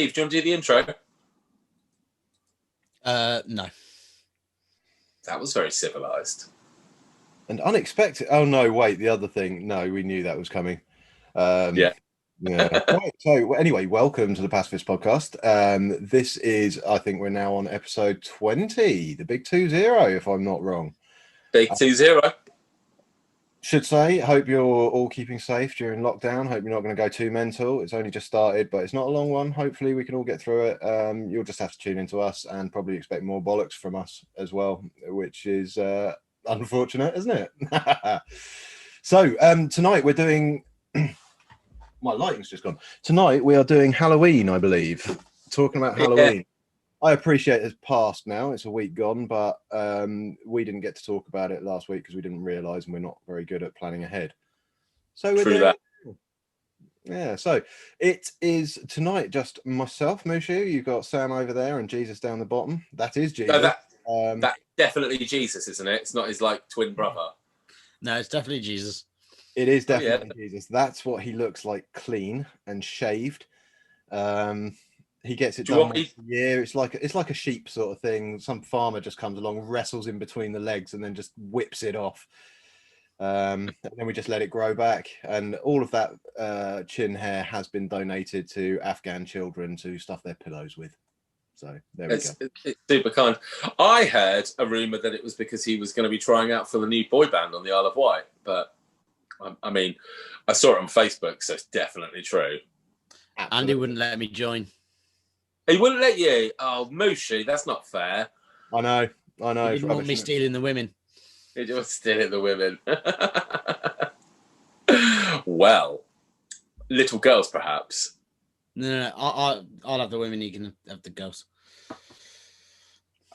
Steve, do you want to do the intro? No. That was very civilized. And unexpected. Oh, no, wait, the other thing. No, we knew that was coming. Yeah. Right, so anyway, welcome to the Pacifist podcast. This is, I think we're now on episode 20, the big 20, if I'm not wrong. Big 20. Should say, hope you're all keeping safe during lockdown. Hope you're not going to go too mental. It's only just started, but it's not a long one. Hopefully we can all get through it. You'll just have to tune into us and probably expect more bollocks from us as well, which is unfortunate, isn't it? So tonight we're doing... My lighting's just gone. Tonight we are doing Halloween, I believe. Talking about Halloween. Yeah. I appreciate it's past now. It's a week gone, but we didn't get to talk about it last week because we didn't realise, and we're not very good at planning ahead. So we're doing that. Yeah, so it is tonight just myself, Mushu. You've got Sam over there and Jesus down the bottom. That is Jesus. No, that definitely Jesus, isn't it? It's not his like twin brother. No, it's definitely Jesus. It is definitely Jesus. That's what he looks like, clean and shaved. He gets it done once a year. It's like a sheep sort of thing. Some farmer just comes along, wrestles in between the legs, and then just whips it off. And then we just let it grow back. And all of that chin hair has been donated to Afghan children to stuff their pillows with. So there we go. It's super kind. I heard a rumor that it was because he was going to be trying out for the new boy band on the Isle of Wight, but I mean, I saw it on Facebook, so it's definitely true. Absolutely. Andy wouldn't let me join. He wouldn't let you? Oh, Moshi, that's not fair. I know. He didn't want me stealing the women. He was stealing the women. Well, little girls, perhaps. No, I'll have the women. You can have the girls.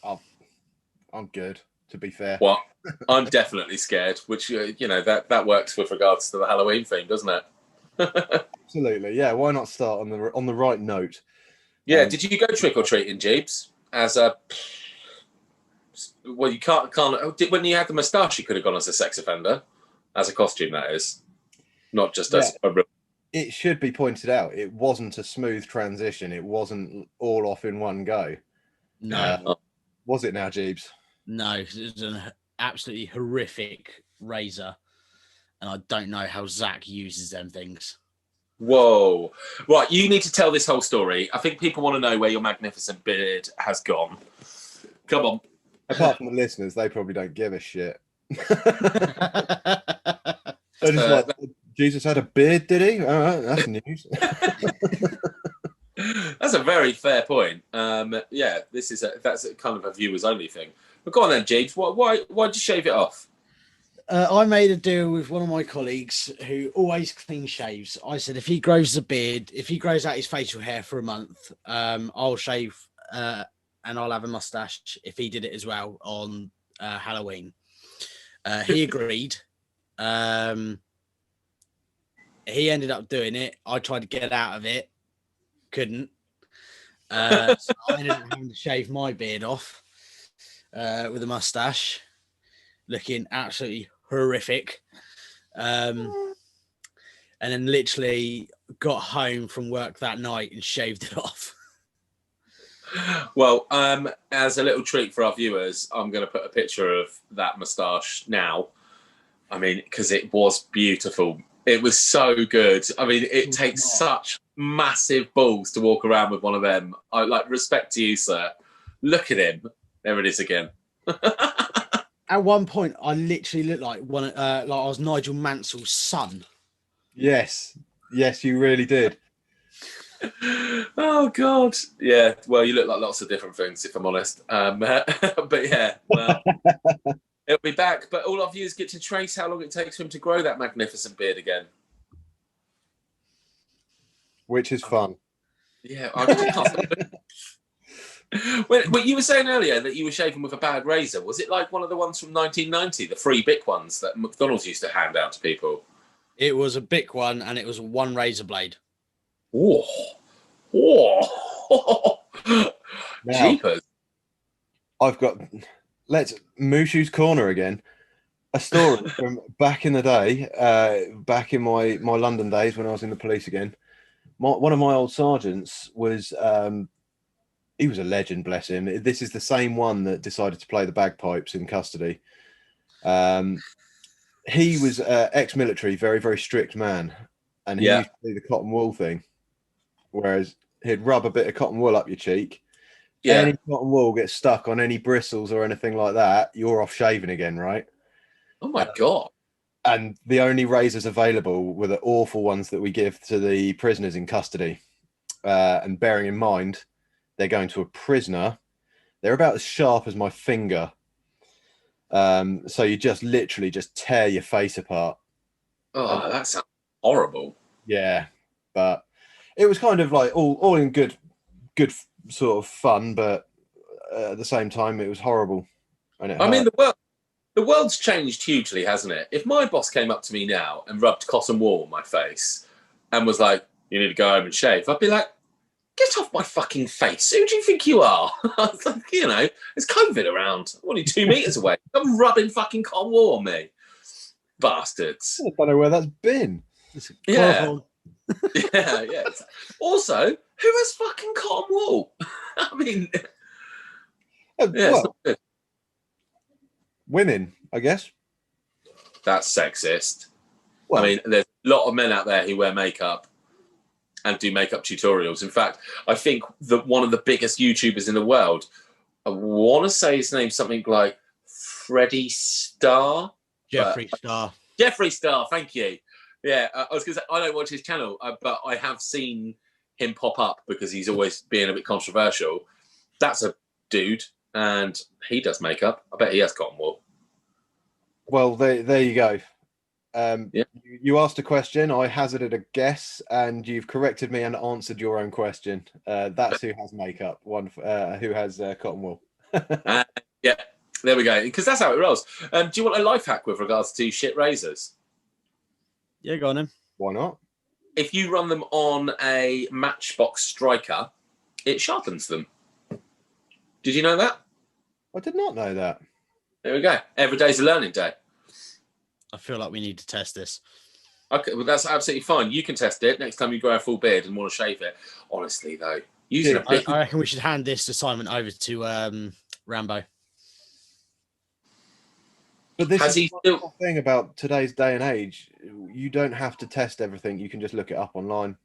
I'm good, to be fair. What? I'm definitely scared, which, that works with regards to the Halloween theme, doesn't it? Absolutely, yeah. Why not start on the right note? Yeah, did you go trick-or-treating, Jeeves? Well, you can't. When you had the moustache, you could have gone as a sex offender, as a costume, that is. Not just as a... It should be pointed out, it wasn't a smooth transition. It wasn't all off in one go. No. Was it now, Jeeves? No, it was an absolutely horrific razor. And I don't know how Zach uses them things. Whoa. Right, you need to tell this whole story. I think people want to know where your magnificent beard has gone. Come on. Apart from the listeners, they probably don't give a shit. They're just like, Jesus had a beard, did he? All right, that's news. That's a very fair point. Yeah, that's kind of a viewers only thing. But go on then, Jeeves. Why'd you shave it off? I made a deal with one of my colleagues who always clean shaves. I said, if he grows a beard, if he grows out his facial hair for a month, I'll shave and I'll have a mustache if he did it as well on Halloween. He agreed. He ended up doing it. I tried to get out of it. Couldn't. So I ended up having to shave my beard off with a mustache, looking absolutely horrific. And then literally got home from work that night and shaved it off. Well, as a little treat for our viewers, I'm going to put a picture of that moustache now. I mean, because it was beautiful. It was so good. I mean, it takes such massive balls to walk around with one of them. I respect to you, sir. Look at him. There it is again. At one point, I literally looked like I was Nigel Mansell's son. Yes, you really did. Oh God, yeah. Well, you look like lots of different things, if I'm honest. But yeah, well, it'll be back. But all our viewers get to trace how long it takes for him to grow that magnificent beard again, which is fun. Yeah. Well, you were saying earlier that you were shaving with a bad razor. Was it like one of the ones from 1990, the free Bic ones that McDonald's used to hand out to people? It was a Bic one, and it was one razor blade. Oh. Jeepers. I've got, Mushu's Corner again. A story from back in the day, back in my London days when I was in the police again. one of my old sergeants was he was a legend, bless him. This is the same one that decided to play the bagpipes in custody. He was ex-military, very, very strict man, and he used to do the cotton wool thing, whereas he'd rub a bit of cotton wool up your cheek. Yeah. Any cotton wool gets stuck on any bristles or anything like that, you're off shaving again, right? Oh my God. And the only razors available were the awful ones that we give to the prisoners in custody. And bearing in mind, they're going to a prisoner, they're about as sharp as my finger. So you just literally just tear your face apart. Oh, that sounds horrible. Yeah, but it was kind of like all in good sort of fun, but at the same time, it was horrible. And I mean, the world's changed hugely, hasn't it? If my boss came up to me now and rubbed cotton wool on my face and was like, "You need to go home and shave," I'd be like, "Get off my fucking face! Who do you think you are?" I was like, you know, there's COVID around. I'm only 2 meters away. I'm rubbing fucking cotton wool on me, bastards. I don't know where that's been. Yeah. Yeah. Also, who has fucking cotton wool? I mean, yeah, it's not good. Women, I guess. That's sexist. Well, I mean, there's a lot of men out there who wear makeup and do makeup tutorials. In fact, I think that one of the biggest YouTubers in the world, I want to say his name's something like Freddie Starr. Jeffree Star. Jeffree Star, thank you. Yeah, I was going to say, I don't watch his channel, but I have seen him pop up because he's always being a bit controversial. That's a dude, and he does makeup. I bet he has cotton wool. Well, there you go. Yeah. You asked a question, I hazarded a guess, and you've corrected me and answered your own question. That's who has makeup, who has cotton wool. Yeah, there we go. Because that's how it rolls. Do you want a life hack with regards to shit razors? Yeah, go on then. Why not? If you run them on a Matchbox striker, it sharpens them. Did you know that? I did not know that. There we go. Every day's a learning day. I feel like we need to test this. Okay, well, that's absolutely fine. You can test it next time you grow a full beard and want to shave it. Honestly, though, using a bit... I reckon we should hand this assignment over to Rambo. But this is the thing about today's day and age. You don't have to test everything. You can just look it up online.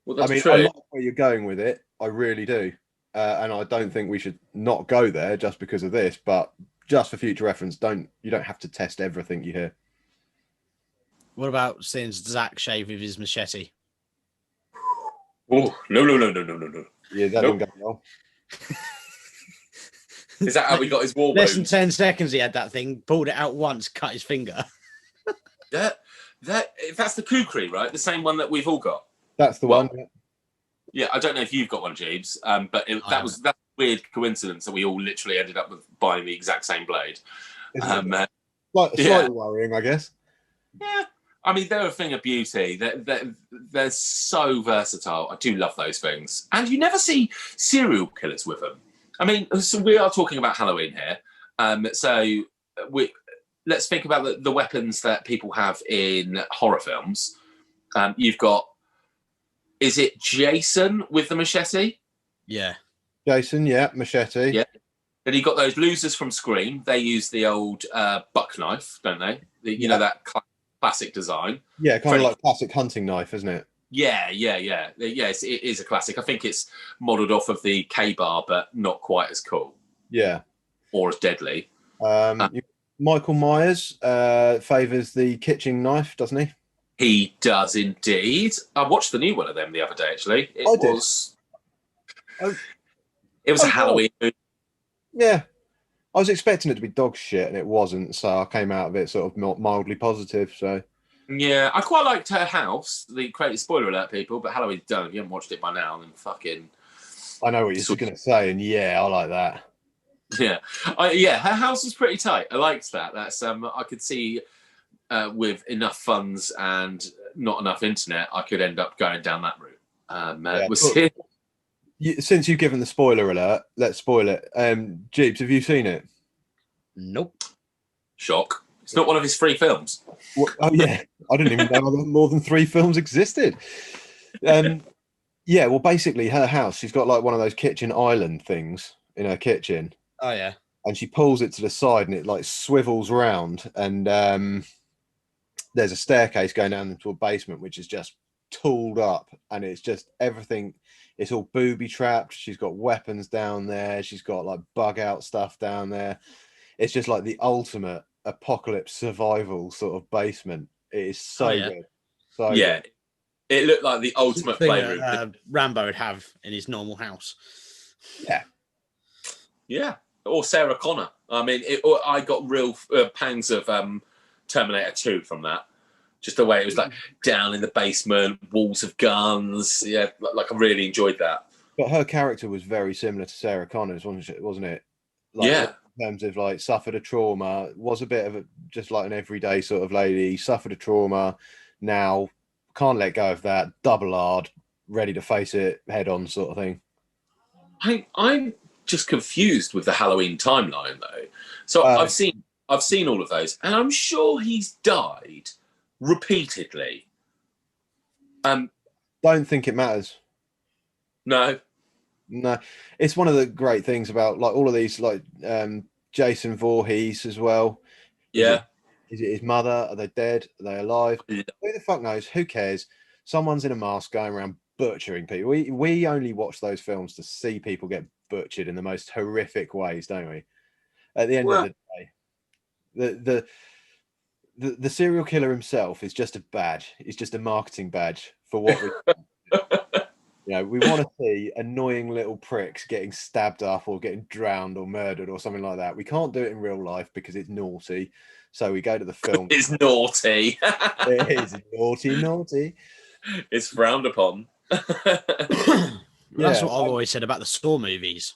Well, that's I mean, true. I like where you're going with it. I really do. And I don't think we should not go there just because of this. But just for future reference, you don't have to test everything you hear. What about seeing Zach shave with his machete? Oh, no. Yeah, that didn't go well. Is that how we got his war Less wounds? than 10 seconds he had that thing, pulled it out once, cut his finger. That's the kukri, right? The same one that we've all got. That's the one. Yeah, I don't know if you've got one, Jeeves, but that's a weird coincidence that we all literally ended up with buying the exact same blade. Slightly worrying, I guess. Yeah, I mean, they're a thing of beauty. They're so versatile. I do love those things. And you never see serial killers with them. I mean, so we are talking about Halloween here. Let's think about the weapons that people have in horror films. You've got, is it Jason with the machete? Yeah. Jason, yeah, machete. Yeah. Then you've got those losers from Scream. They use the old buck knife, don't they? You know, that classic design. Yeah, kind of like classic hunting knife, isn't it? Yeah. Yes, it is a classic. I think it's modelled off of the K-bar, but not quite as cool. Yeah. Or as deadly. Michael Myers favours the kitchen knife, doesn't he? He does indeed. I watched the new one of them the other day, actually. It was a Halloween movie. Yeah. I was expecting it to be dog shit, and it wasn't, so I came out of it sort of mildly positive, so... Yeah, I quite liked Her House. The creative spoiler alert, people, but Halloween's done. If you haven't watched it by now, then fucking... I know what you're going to say, and yeah, I like that. Yeah. Her House was pretty tight. I liked that. That's I could see with enough funds and not enough internet, I could end up going down that route. Since you've given the spoiler alert, let's spoil it. Jeeps, have you seen it? Nope. Shock. It's not one of his 3 films. Oh, yeah. I didn't even know more than 3 films existed. Yeah, well, basically, her house, she's got like one of those kitchen island things in her kitchen, Oh yeah. and she pulls it to the side, and it like swivels round, and there's a staircase going down into a basement, which is just tooled up, and it's just everything. It's all booby trapped. She's got weapons down there. She's got like bug out stuff down there. It's just like the ultimate apocalypse survival sort of basement. It is Oh so yeah. good. So Yeah, good. it looked like the ultimate Thing playroom. that Rambo would have in his normal house. Yeah. Yeah, or Sarah Connor. I mean, I got real pangs of Terminator 2 from that. Just the way it was like down in the basement, walls of guns. Yeah, like I really enjoyed that. But her character was very similar to Sarah Connor's, wasn't it? Like Yeah, in terms of like suffered a trauma, was a bit of a just like an everyday sort of lady, suffered a trauma, now can't let go of that, double hard, ready to face it head on sort of thing. I'm just confused with the Halloween timeline though. So I've seen all of those, and I'm sure he's died repeatedly. Don't think it matters. No. No, it's one of the great things about like all of these, like Jason Voorhees as well. Yeah. Is it his mother? Are they dead? Are they alive? Yeah. Who the fuck knows? Who cares? Someone's in a mask going around butchering people. We only watch those films to see people get butchered in the most horrific ways, don't we? At the end of Well, the day, the serial killer himself is just a badge. It's just a marketing badge for what we. You know, we want to see annoying little pricks getting stabbed up or getting drowned or murdered or something like that. We can't do it in real life because it's naughty. So we go to the film. it's naughty. It is naughty, naughty. It's frowned upon. That's what I've always said about the Saw movies.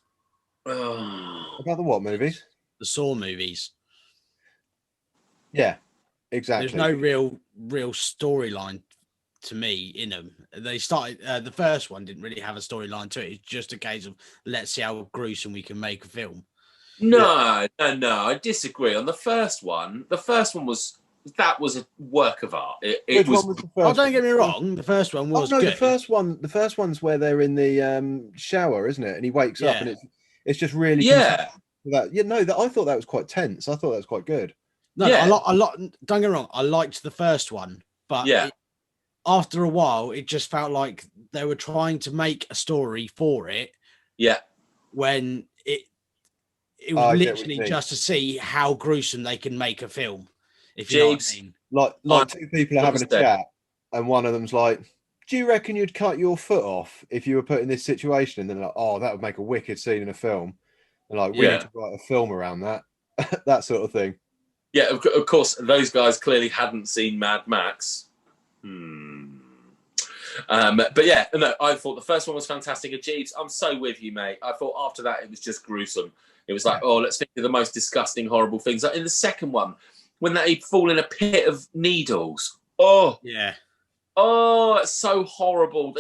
About the what movies? The Saw movies. Yeah, exactly. There's no real storyline to me in them. They started the first one didn't really have a storyline to it. It's just a case of let's see how gruesome we can make a film. No, I disagree. On the first one was a work of art. It was. Was the first don't get me wrong. The first one was good. The first one's where they're in the shower, isn't it? And he wakes up, and it's just really Yeah. that. Yeah, no, I thought that was quite tense. I thought that was quite good. No, a lot. Don't get me wrong. I liked the first one, but after a while, it just felt like they were trying to make a story for it. Yeah. When it was literally just to see how gruesome they can make a film. If you know what I mean. Like two people are having a chat, and one of them's like, "Do you reckon you'd cut your foot off if you were put in this situation?" And then like, "Oh, that would make a wicked scene in a film." And like, we need to write a film around that, that sort of thing. Yeah, of course, those guys clearly hadn't seen Mad Max. But yeah, no, I thought the first one was fantastic. Jeeves, I'm so with you, mate. I thought after that it was just gruesome. It was like, oh, let's think of the most disgusting, horrible things. Like in the second one, when he'd fall in a pit of needles. Oh, yeah. Oh, it's so horrible.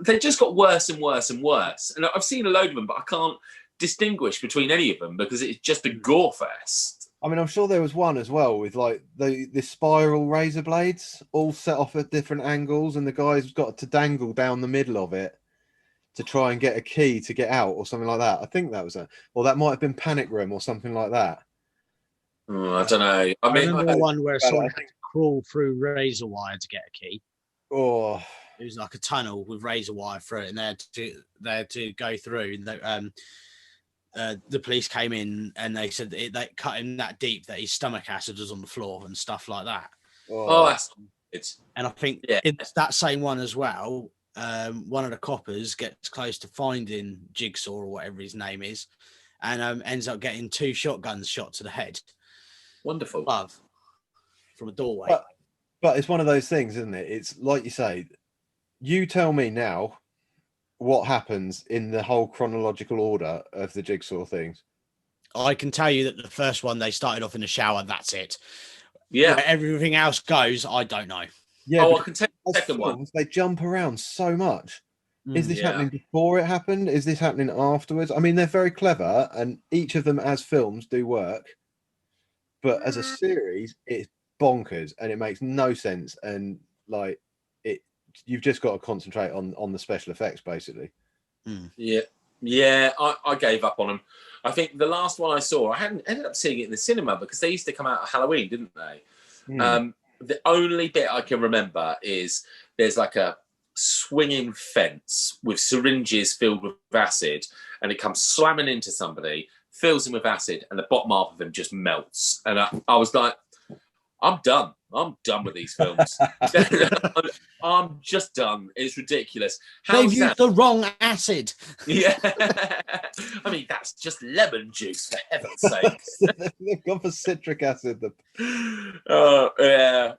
They just got worse and worse and worse. And I've seen a load of them, but I can't distinguish between any of them because it's just a gore fest. I mean, I'm sure there was one as well with like the spiral razor blades all set off at different angles, and the guy's got to dangle down the middle of it to try and get a key to get out or something like that. I think that was or that might have been Panic Room or something like that. I don't know. I remember the one where someone had to crawl through razor wire to get a key. Oh, it was like a tunnel with razor wire through it, and they had to go through. And the police came in and they said they cut him that deep that his stomach acid was on the floor and stuff like that. Oh, that's and I think it's that same one as well. One of the coppers gets close to finding Jigsaw or whatever his name is, and ends up getting 2 shotguns shot to the head. Wonderful. Love from a doorway. But it's one of those things, isn't it? It's like you say, you tell me now what happens in the whole chronological order of the Jigsaw things. I can tell you that the first one, they started off in the shower. That's it. Yeah. Where everything else goes, I don't know. Yeah. I can tell you the second one. They jump around so much. Is this happening before it happened? Is this happening afterwards? I mean, they're very clever, and each of them as films do work. But as a series, it's bonkers and it makes no sense. And like, it you've just got to concentrate on the special effects, basically. Yeah, I gave up on them. I think the last one I saw, I hadn't ended up seeing it in the cinema because they used to come out at Halloween, didn't they? The only bit I can remember is there's like a swinging fence with syringes filled with acid, and it comes slamming into somebody, fills him with acid, and the bottom half of him just melts. And I was like, I'm done. I'm done with these films. I'm just done. It's ridiculous. They've used the wrong acid. Yeah. I mean, that's just lemon juice, for heaven's sake. They've gone for citric acid. Oh, yeah.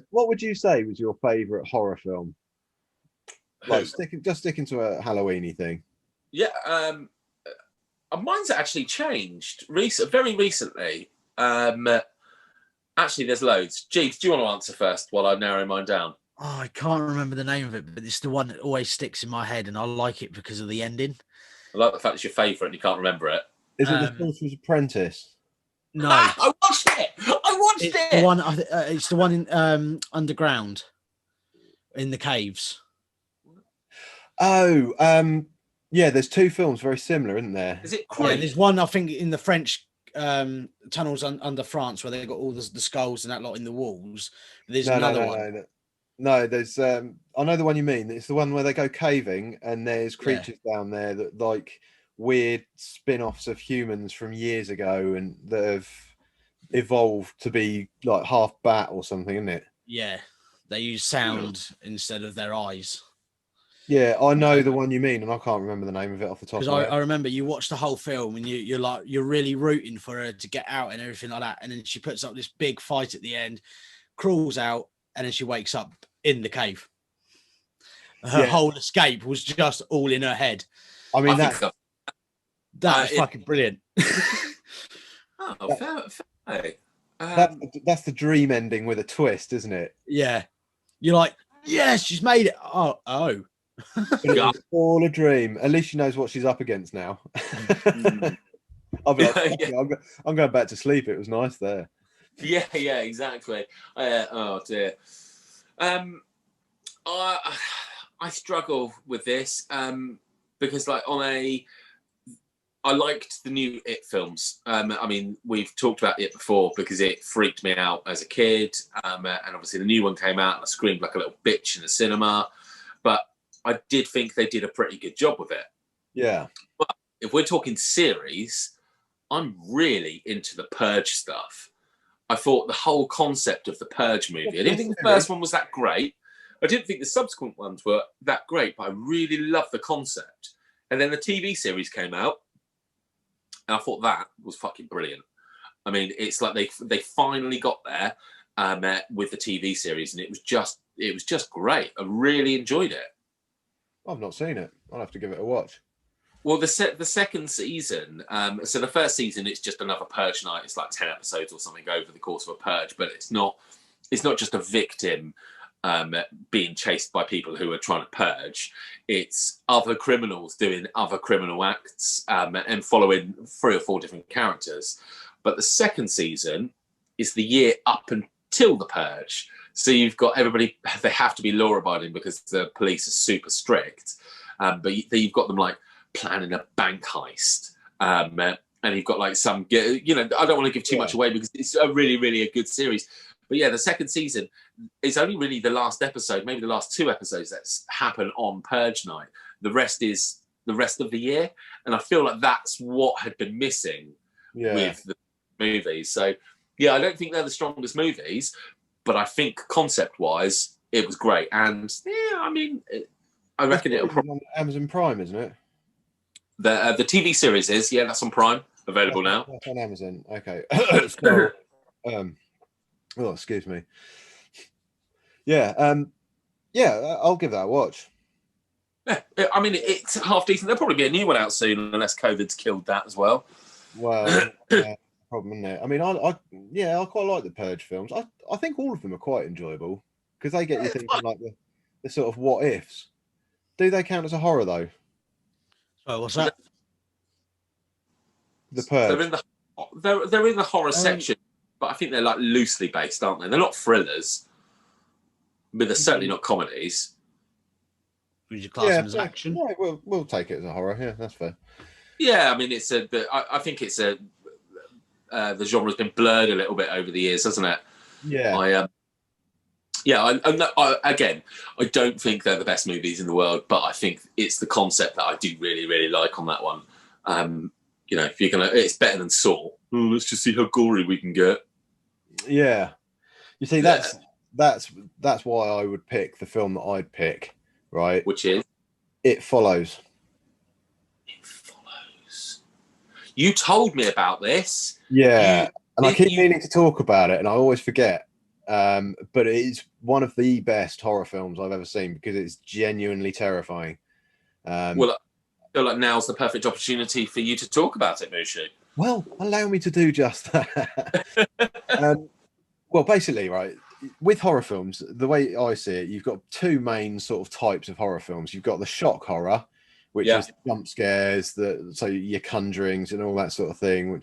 What would you say was your favourite horror film? Like sticking to a Halloween-y thing. Yeah. Mine's actually changed very recently. Actually, there's loads. Jeeves, do you want to answer first while I narrow mine down? Oh, I can't remember the name of it, but it's the one that always sticks in my head, and I like it because of the ending. I like the fact it's your favourite and you can't remember it. Is it The Sorcerer's Apprentice? No. I watched it! It's the one in underground, in the caves. Oh, yeah, there's two films very similar, isn't there? Is it Yeah, there's one, I think, in the French tunnels under France where they've got all the skulls and that lot in the walls. There's another one. No, there's I know the one you mean. It's the one where they go caving and there's creatures down there that like weird spin-offs of humans from years ago and that have evolved to be like half bat or something, isn't it? Yeah, they use sound instead of their eyes. Yeah, I know the one you mean, and I can't remember the name of it off the top of my head. Because I remember you watched the whole film and you're really rooting for her to get out and everything like that, and then she puts up this big fight at the end, crawls out, and then she wakes up in the cave. Her whole escape was just all in her head. I mean, that's fucking brilliant. Oh, fair. That's the dream ending with a twist, isn't it? Yeah, you're like, yes, she's made it. Oh. It was all a dream. At least she knows what she's up against now. I'll be like, I'm going back to sleep. It was nice there. Yeah, exactly. Oh dear. I struggle with this because, like, I liked the new It films. I mean, we've talked about it before because it freaked me out as a kid, and obviously the new one came out and I screamed like a little bitch in the cinema. But I did think they did a pretty good job with it. Yeah. But if we're talking series, I'm really into the Purge stuff. I thought the whole concept of the Purge movie, I didn't think the first one was that great. I didn't think the subsequent ones were that great, but I really loved the concept. And then the TV series came out, and I thought that was fucking brilliant. I mean, it's like they finally got there with the TV series, and it was just great. I really enjoyed it. I've not seen it. I'll have to give it a watch. Well, the second season, so the first season, it's just another Purge night. It's like 10 episodes or something over the course of a Purge, but it's not just a victim being chased by people who are trying to purge. It's other criminals doing other criminal acts and following 3 or 4 different characters. But the second season is the year up until the Purge. So you've got everybody, they have to be law-abiding because the police are super strict. But you've got them like planning a bank heist. And you've got like some, I don't want to give too much away because it's a really, really a good series. But yeah, the second season is only really the last episode, maybe the last 2 episodes that's happen on Purge night. The rest is the rest of the year. And I feel like that's what had been missing with the movies. So yeah, I don't think they're the strongest movies, but I think concept-wise, it was great. And yeah, I mean, I reckon it'll probably on Amazon Prime, isn't it? The TV series is, that's on Prime, available now. That's on Amazon. Okay. So, oh, excuse me. Yeah, I'll give that a watch. Yeah, I mean, it's half decent. There'll probably be a new one out soon, unless COVID's killed that as well. Well, problem, isn't it? I mean, I quite like the Purge films. I think all of them are quite enjoyable because they get you thinking like the sort of what ifs. Do they count as a horror though? Oh, what's that? The Purge. They're in the horror section, but I think they're like loosely based, aren't they? They're not thrillers. but they're certainly not comedies. Would you class them as action? Yeah, we'll take it as a horror. Yeah, that's fair. Yeah, I mean, I think it's the genre's been blurred a little bit over the years, hasn't it? Yeah. Again, I don't think they're the best movies in the world, but I think it's the concept that I do really, really like on that one. If you're it's better than Saw. Oh, let's just see how gory we can get. Yeah, you see, that's why I would pick the film that I'd pick, right? Which is It Follows. It Follows. You told me about this. Yeah, and I keep meaning to talk about it, and I always forget. But it is one of the best horror films I've ever seen because it's genuinely terrifying. Well, I feel like now's the perfect opportunity for you to talk about it, Mushu. Well, allow me to do just that. Well, basically, right, with horror films, the way I see it, you've got two main sort of types of horror films. You've got the shock horror, which is jump scares, so your conjurings and all that sort of thing,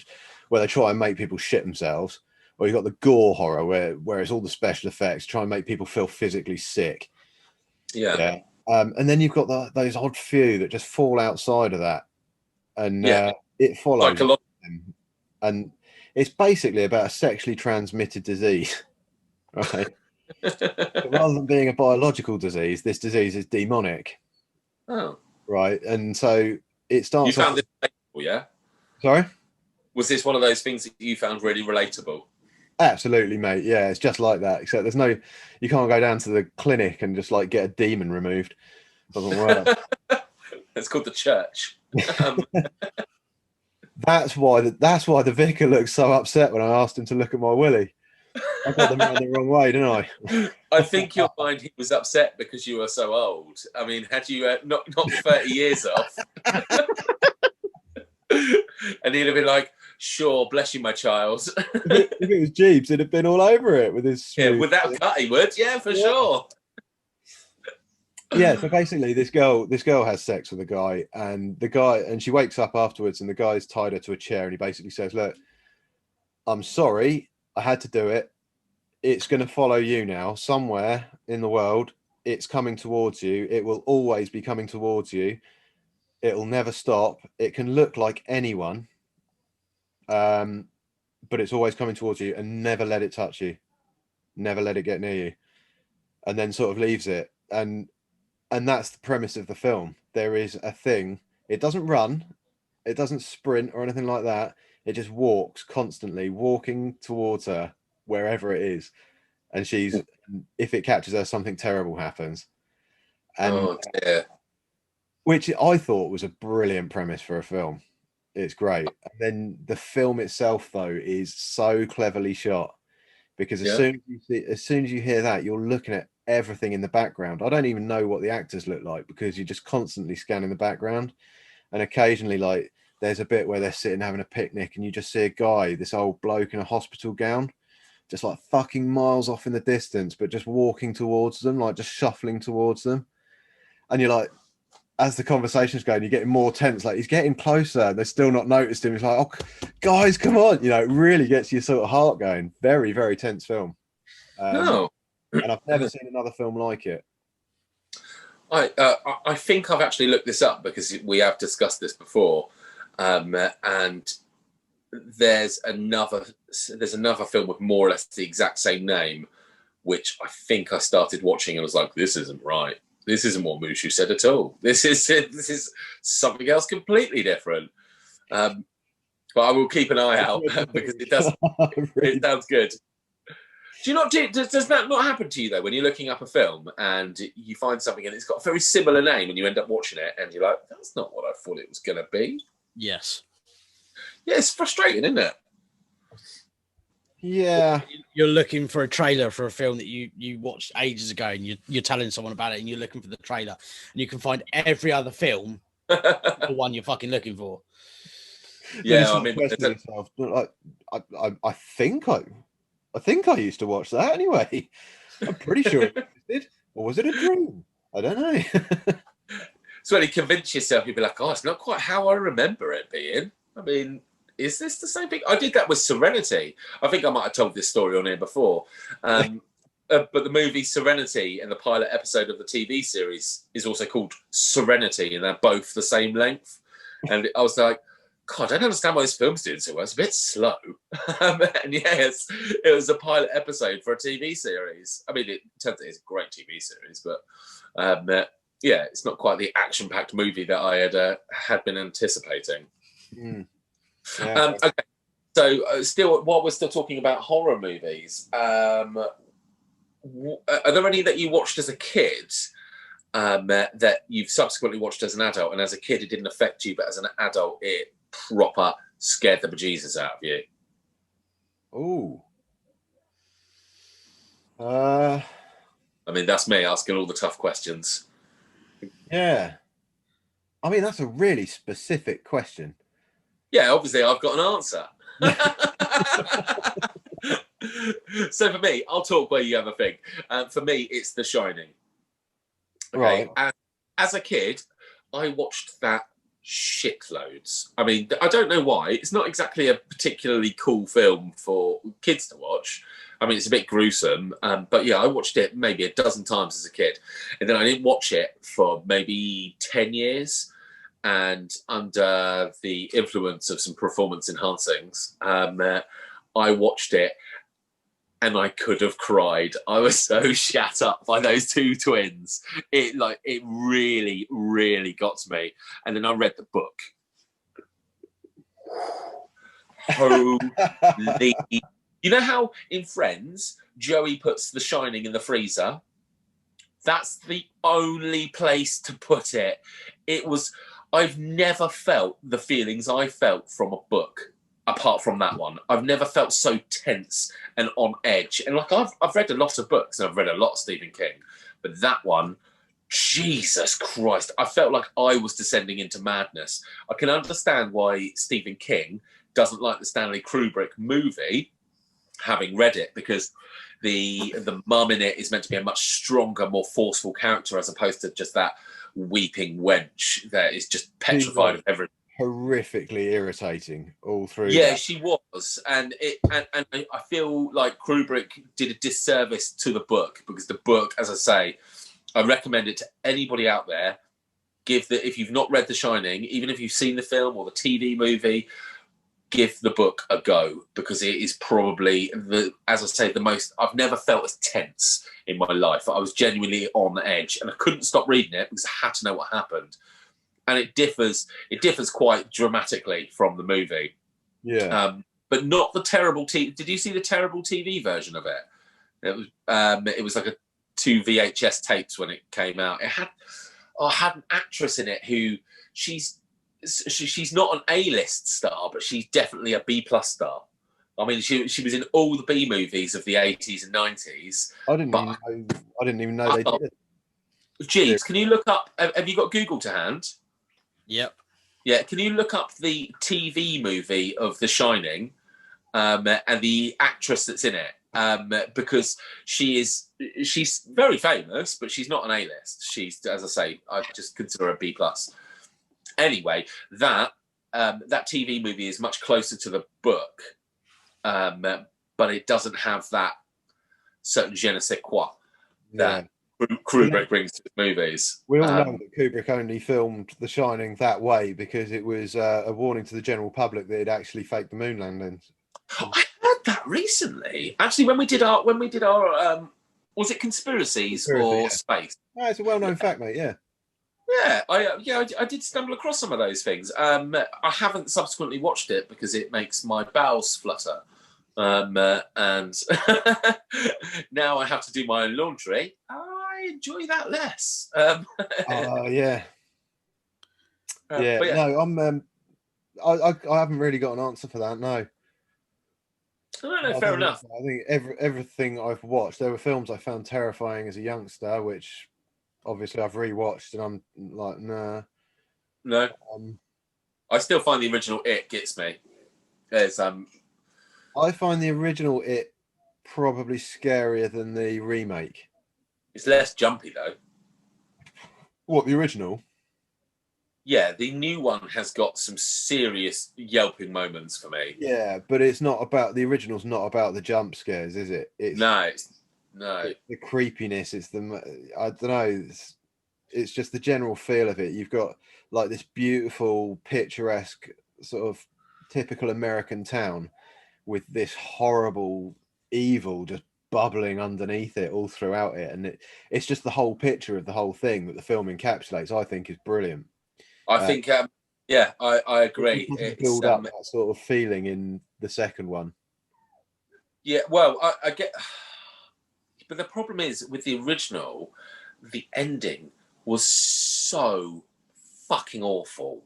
where they try and make people shit themselves. Or you've got the gore horror, where it's all the special effects, try and make people feel physically sick. Yeah. And then you've got those odd few that just fall outside of that. And It Follows. Like a lot. And it's basically about a sexually transmitted disease, right? But rather than being a biological disease, this disease is demonic. Oh. Right. And so it starts. You found this relatable, yeah? Sorry? Was this one of those things that you found really relatable? Absolutely, mate. Yeah, it's just like that. Except you can't go down to the clinic and just like get a demon removed. Doesn't work. It's called the church. That's why the vicar looked so upset when I asked him to look at my willy. I got the man the wrong way, didn't I? I think you'll find he was upset because you were so old. I mean, had you not 30 years off, and he'd have been like, "Sure, bless you, my child." If it was Jeeves, he'd have been all over it with his. With that cut, he would. Yeah, for sure. Yeah, so basically this girl has sex with a guy, and she wakes up afterwards and the guy's tied her to a chair, and he basically says, "Look, I'm sorry, I had to do it. It's going to follow you now somewhere in the world. It's coming towards you. It will always be coming towards you. It'll never stop. It can look like anyone, but it's always coming towards you, and never let it touch you. Never let it get near you." And then sort of leaves it. And that's the premise of the film. There is a thing. It doesn't run. It doesn't sprint or anything like that. It just walks constantly, walking towards her wherever it is. And if it catches her, something terrible happens. And Oh dear. which I thought was a brilliant premise for a film. It's great. And then the film itself, though, is so cleverly shot because as soon as you hear that, you're looking at everything in the background. I don't even know what the actors look like because you're just constantly scanning the background. And occasionally, like, there's a bit where they're sitting having a picnic and you just see a guy, this old bloke in a hospital gown, just like fucking miles off in the distance, but just walking towards them, like just shuffling towards them. And you're like, as the conversation's going, you're getting more tense, like he's getting closer and they're still not noticed him. It's like, oh, guys, come on. You know, it really gets your sort of heart going. Very, very tense film. No. And I've never seen another film like it. I think I've actually looked this up because we have discussed this before, and there's another film with more or less the exact same name, which I think I started watching and was like, this isn't right. This isn't what Mushu said at all. This is something else completely different. But I will keep an eye out because it does. It sounds good. Does that not happen to you though when you're looking up a film and you find something and it's got a very similar name and you end up watching it and you're like, that's not what I thought it was going to be? Yes. Yeah, it's frustrating, isn't it? Yeah. You're looking for a trailer for a film that you watched ages ago and you're telling someone about it and you're looking for the trailer and you can find every other film the one you're fucking looking for. Yeah, I mean, yourself, like, I think I used to watch that anyway. I'm pretty sure it existed. Or was it a dream? I don't know. So when you convince yourself, you'll be like, oh, it's not quite how I remember it being. I mean, is this the same thing? I did that with Serenity. I think I might have told this story on here before. but the movie Serenity and the pilot episode of the TV series is also called Serenity, and they're both the same length. And I was like, God, I don't understand why this film's doing so well. It's a bit slow. And yes, it was a pilot episode for a TV series. I mean, it turns out it's a great TV series, but yeah, it's not quite the action-packed movie that I had been anticipating. Mm. Yeah. Okay, so still, while we're still talking about horror movies, are there any that you watched as a kid that you've subsequently watched as an adult, and as a kid it didn't affect you, but as an adult it proper scared the bejesus out of you? Ooh. I mean, that's me asking all the tough questions. Yeah. I mean, that's a really specific question. Yeah, obviously I've got an answer. So for me, I'll talk where you have a think. For me, it's The Shining. Okay. Right. As a kid, I watched that shitloads. I mean, I don't know why. It's not exactly a particularly cool film for kids to watch. I mean, it's a bit gruesome, but yeah, I watched it maybe a dozen times as a kid. And then I didn't watch it for maybe 10 years. And under the influence of some performance enhancings, I watched it and I could have cried. I was so shat up by those two twins. It really, really got to me. And then I read the book. Holy. You know how in Friends, Joey puts The Shining in the freezer? That's the only place to put it. I've never felt the feelings I felt from a book, apart from that one. I've never felt so tense and on edge. And like I've read a lot of books and I've read a lot of Stephen King, but that one, Jesus Christ, I felt like I was descending into madness. I can understand why Stephen King doesn't like the Stanley Kubrick movie, having read it, because the mum in it is meant to be a much stronger, more forceful character, as opposed to just that weeping wench that is just petrified of everything. Horrifically irritating all through. Yeah, that. she was, and I feel like Kubrick did a disservice to the book, because the book, as I say, I recommend it to anybody out there. If you've not read The Shining, even if you've seen the film or the TV movie, give the book a go, because it is probably the most I've never felt as tense in my life. I was genuinely on edge and I couldn't stop reading it because I had to know what happened. And it differs quite dramatically from the movie. Yeah. But not the terrible did you see the terrible TV version of it? It was like 2 VHS tapes when it came out. It had an actress in it who she's not an A-list star, but she's definitely a B+ star. I mean, she was in all the B movies of the 80s and 90s. I didn't even know they did. Jeeves, can you look up? Have you got Google to hand? Yep. Yeah. Can you look up the TV movie of The Shining and the actress that's in it? Because she's very famous, but she's not an A-list. She's, as I say, I just consider her a B+. Anyway, that TV movie is much closer to the book, but it doesn't have that certain je ne sais quoi that Kubrick brings to the movies. We all know that Kubrick only filmed The Shining that way because it was a warning to the general public that he'd actually faked the moon landings. I heard that recently. Actually, when we did our was it Conspiracies or Space? No, it's a well-known fact, mate. Yeah. Yeah, I did stumble across some of those things. I haven't subsequently watched it because it makes my bowels flutter, and now I have to do my own laundry. I enjoy that less. Yeah. Yeah. No, I haven't really got an answer for that. No. No, fair enough. I think everything I've watched, there were films I found terrifying as a youngster, which obviously I've rewatched, and I'm like, nah. No. I still find the original It gets me. I find the original It probably scarier than the remake. It's less jumpy though. What, the original? Yeah, the new one has got some serious yelping moments for me. Yeah, but it's not about the original's not about the jump scares, is it? No, No. The creepiness. It's I don't know. It's just the general feel of it. You've got like this beautiful, picturesque sort of typical American town with this horrible evil just bubbling underneath it all throughout it, and it's just the whole picture of the whole thing that the film encapsulates. I think is brilliant. I think, yeah, I agree. It build up that sort of feeling in the second one. Yeah, well, I get, but the problem is with the original, the ending was so fucking awful.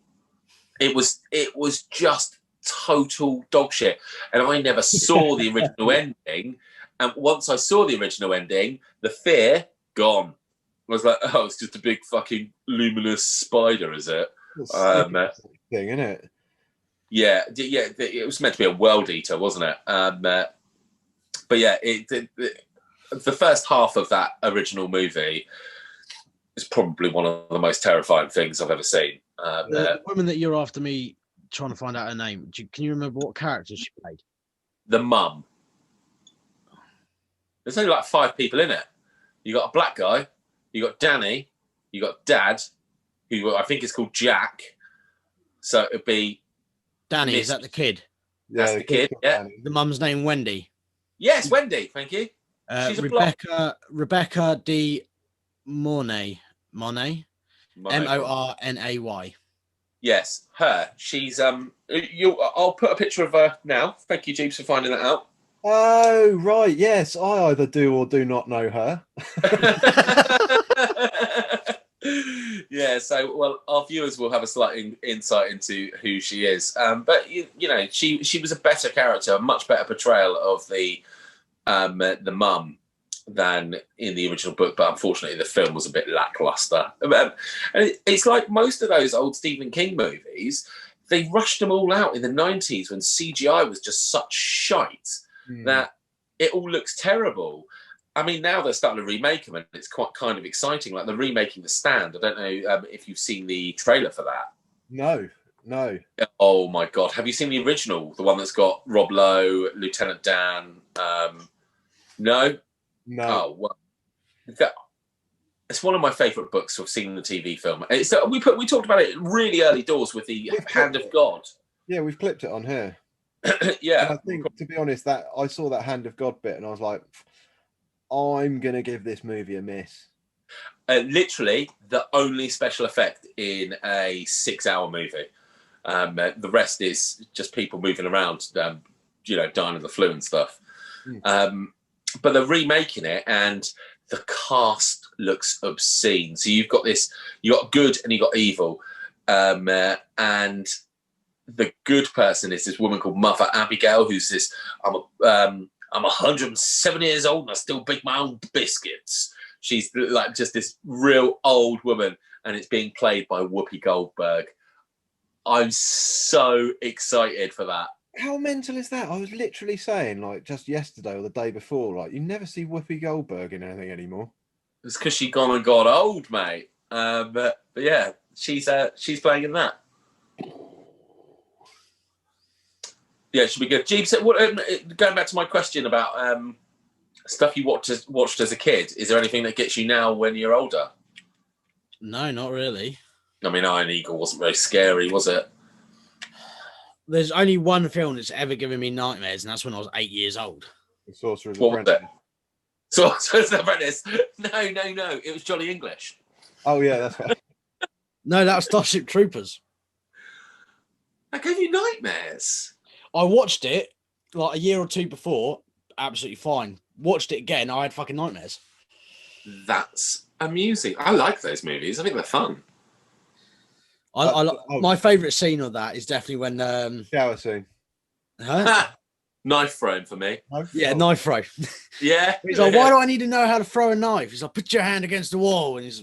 It was just total dog shit, and I never saw the original ending. And once I saw the original ending, the fear gone. I was like, oh, it's just a big fucking luminous spider, is it? Thing, isn't it? Yeah, it was meant to be a world eater, wasn't it? But yeah, the first half of that original movie is probably one of the most terrifying things I've ever seen. The woman that you're after me trying to find out her name, can you remember what character she played? The mum. There's only like 5 people in it. You got a black guy, you got Danny, you got Dad, who I think is called Jack. So it'd be Danny. Is that the kid? That's the kid. Yeah. Danny. The mum's name Wendy. Yes, Wendy. Thank you. She's Rebecca D. Mornay. Mornay. Mornay. Yes, her. She's I'll put a picture of her now. Thank you, Jeeves, for finding that out. Oh right, yes. I either do or do not know her. Yeah, so well, our viewers will have a slight insight into who she is. But you know, she was a better character, a much better portrayal of the mum than in the original book. But unfortunately, the film was a bit lackluster. And it's like most of those old Stephen King movies. They rushed them all out in the 90s when CGI was just such shite that it all looks terrible. I mean, now they're starting to remake them, and it's quite kind of exciting. Like they're remaking The Stand. I don't know if you've seen the trailer for that. No. Oh my god, have you seen the original? The one that's got Rob Lowe, Lieutenant Dan. No. Oh well, it's one of my favourite books. I've seen the TV film. We talked about it really early doors with the Hand of God. Yeah, we've clipped it on here. Yeah, and I think, to be honest, that I saw that Hand of God bit, and I was like, I'm gonna give this movie a miss. Literally, the only special effect in a 6-hour movie. The rest is just people moving around, dying of the flu and stuff. But they're remaking it, and the cast looks obscene. So you've got good and you got evil, and the good person is this woman called Mother Abigail, who's this. I'm 107 years old and I still bake my own biscuits. She's like just this real old woman, and it's being played by Whoopi Goldberg. I'm so excited for that. How mental is that? I was literally saying, like, just yesterday or the day before, like, you never see Whoopi Goldberg in anything anymore. It's because she's gone and got old, mate. But yeah, she's playing in that. Yeah, it should be good. Jeeves, going back to my question about stuff you watched as a kid, is there anything that gets you now when you're older? No, not really. I mean, Iron Eagle wasn't very scary, was it? There's only one film that's ever given me nightmares, and that's when I was 8 years old. The Sorcerer's Apprentice. Sorcerer's Apprentice. No. It was Johnny English. Oh, yeah, that's right. No, that was Starship Troopers. That gave you nightmares? I watched it like a year or two before, absolutely fine. Watched it again, I had fucking nightmares. That's amusing. I like those movies. I think they're fun. My favourite scene of that is definitely when shower scene. Huh? Knife throwing for me. Knife throw. Yeah. He's like, why do I need to know how to throw a knife? He's like, put your hand against the wall, and he's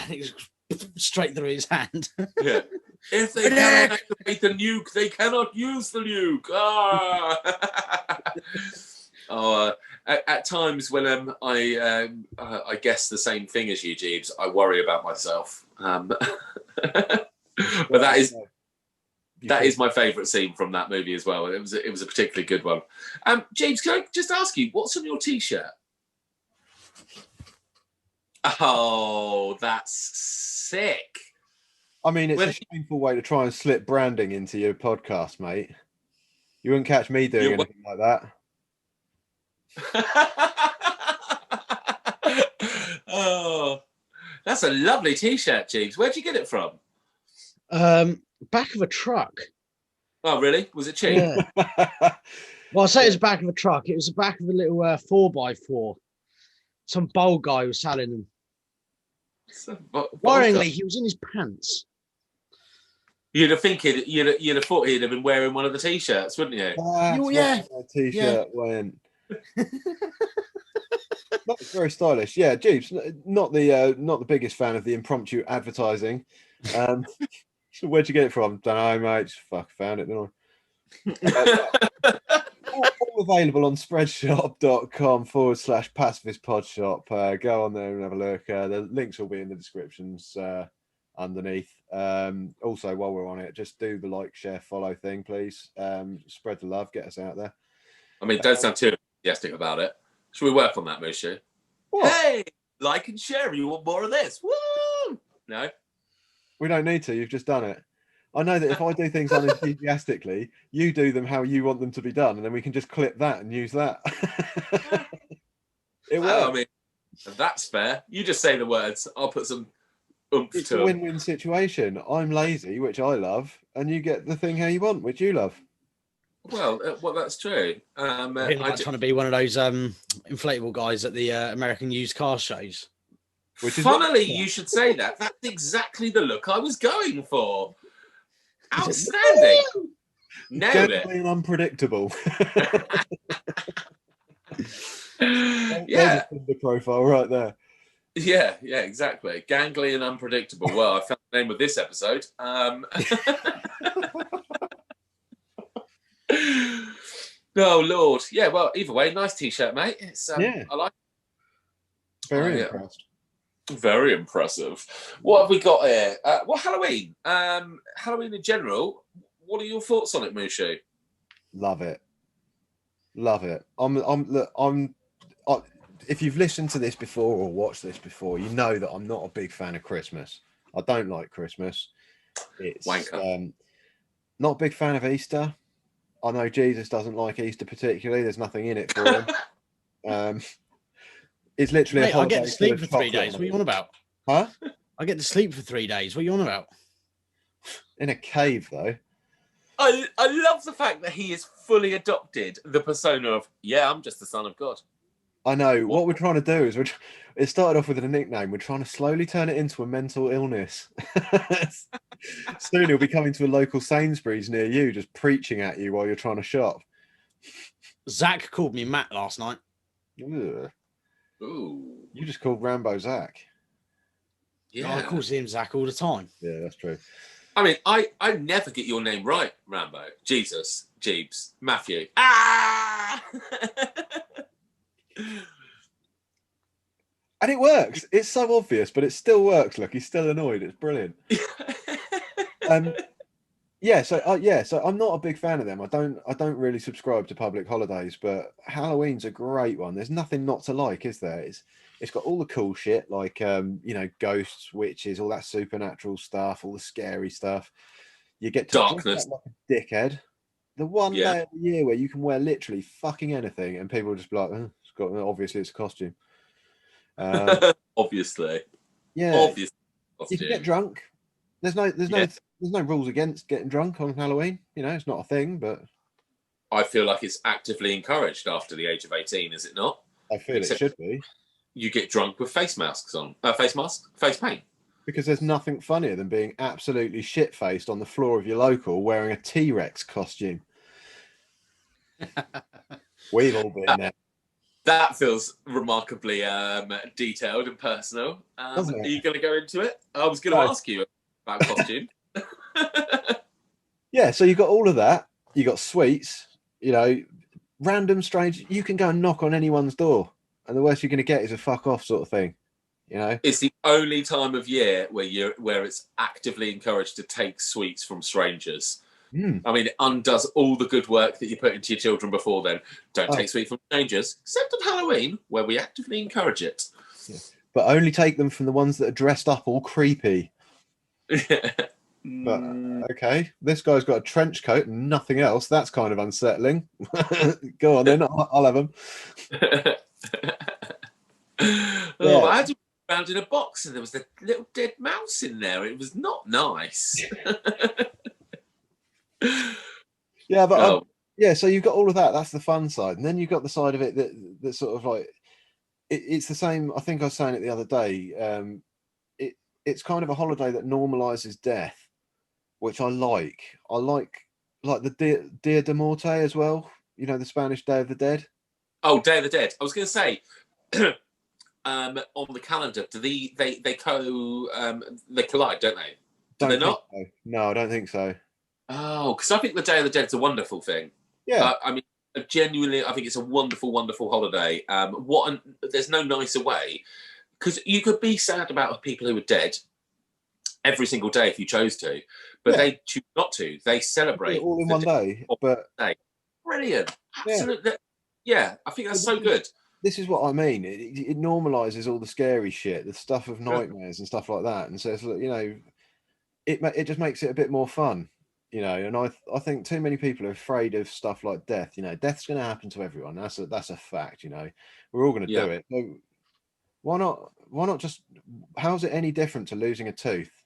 he's straight through his hand. Yeah. If they cannot activate the nuke, they cannot use the nuke. At times when I guess the same thing as you, Jeeves, I worry about myself. But that is That is my favourite scene from that movie as well. It was a particularly good one. James, can I just ask you, what's on your T-shirt? Oh, that's sick. I mean, it's a shameful way to try and slip branding into your podcast, mate. You wouldn't catch me doing anything like that. Oh, that's a lovely T-shirt, James. Where'd you get it from? Back of a truck. Oh, really? Was it cheap? Yeah. Well, I say it was back of a truck. It was the back of a little 4x4. Some bold guy was selling them. Worryingly, he was in his pants. You'd have thought he'd have been wearing one of the T-shirts, wouldn't you? Yeah. T-shirt went. That's very stylish. Yeah, Jeeves, not the biggest fan of the impromptu advertising. So where'd you get it from? Don't know, mate. Just fuck found it, didn't I? All available on spreadshop.com/Pacifist podshop. Go on there and have a look. The links will be in the descriptions underneath. Also, while we're on it, just do the like, share, follow thing, please. Spread the love, get us out there. I mean, don't sound too enthusiastic about it. Should we work on that, Mushu? Hey, like and share. You want more of this? Woo! No? We don't need to. You've just done it. I know that if I do things unenthusiastically, you do them how you want them to be done, and then we can just clip that and use that. It works. I mean, that's fair. You just say the words. I'll put some oomph it's to a win-win situation. I'm lazy, which I love, and you get the thing how you want, which you love. Well, that's true. I'm trying to be one of those inflatable guys at the American used car shows. Funnily, you should say that. That's exactly the look I was going for. Outstanding. Nailed it. Unpredictable. Yeah. The profile right there. Yeah, exactly. Gangly and unpredictable. Well, I found the name of this episode. Oh Lord. Yeah, well, either way, nice T-shirt, mate. It's I like it. Very impressed. Very impressive. What have we got here? Halloween. Halloween in general. What are your thoughts on it, Mushu? Love it. If you've listened to this before or watched this before, you know that I'm not a big fan of Christmas. I don't like Christmas. It's wanker. Not a big fan of Easter. I know Jesus doesn't like Easter particularly. There's nothing in it for him. It's literally a holiday. I get to sleep for 3 days. What are you on about? Huh? I get to sleep for 3 days. What are you on about? In a cave, though. I love the fact that he is fully adopted the persona of, I'm just the son of God. I know. What we're trying to do is it started off with a nickname. We're trying to slowly turn it into a mental illness. Soon he'll be coming to a local Sainsbury's near you, just preaching at you while you're trying to shop. Zach called me Matt last night. Ugh. Ooh. You just called Rambo Zach. Yeah, I call him Zach all the time. Yeah, that's true. I mean, I never get your name right, Rambo. Jesus, Jeeves, Matthew. Ah! And it works. It's so obvious, but it still works. Look, he's still annoyed. It's brilliant. So I'm not a big fan of them. I don't really subscribe to public holidays, but Halloween's a great one. There's nothing not to like, is there? It's got all the cool shit like ghosts, witches, all that supernatural stuff, all the scary stuff. You get to darkness like a dickhead. The one day of the year where you can wear literally fucking anything, and people will just be like, obviously it's a costume. Obviously. Yeah. Obviously. You can get drunk. There's no rules against getting drunk on Halloween. It's not a thing, but I feel like it's actively encouraged after the age of 18, is it not? I feel it should be. You get drunk with face masks on. Face paint. Because there's nothing funnier than being absolutely shit-faced on the floor of your local wearing a T-Rex costume. We've all been there. That feels remarkably detailed and personal. Are you going to go into it? I was going to ask you about costume. Yeah, so you got all of that. You got sweets, random strange. You can go and knock on anyone's door, and the worst you're going to get is a fuck off sort of thing. It's the only time of year where it's actively encouraged to take sweets from strangers. I mean, it undoes all the good work that you put into your children before then. Don't take sweet from strangers, except on Halloween, where we actively encourage it. Yeah. But only take them from the ones that are dressed up all creepy. But okay, this guy's got a trench coat and nothing else. That's kind of unsettling. Go on then, I'll have them. Oh, I had to around in a box and there was a little dead mouse in there. It was not nice. Yeah, but yeah, so you've got all of that. That's the fun side, and then you've got the side of it that sort of like it's the same. I think I was saying it the other day. It's kind of a holiday that normalizes death, which I like. I like the Dia de Morte as well. You know, the Spanish Day of the Dead. Oh, Day of the Dead. I was going to say, on the calendar, do they collide, don't they? Do they not? So. No, I don't think so. Oh, because I think the Day of the Dead's a wonderful thing. Yeah. I mean, genuinely, I think it's a wonderful, wonderful holiday. There's no nicer way, because you could be sad about people who are dead every single day if you chose to, but they choose not to. They celebrate all in one day. But brilliant, absolutely. Yeah, I think that's so good. This is what I mean. It normalizes all the scary shit, the stuff of nightmares and stuff like that, and says, you know, it just makes it a bit more fun, you know. And I think too many people are afraid of stuff like death. You know, death's going to happen to everyone. That's a fact. You know, we're all going to do it. So why not just? How's it any different to losing a tooth,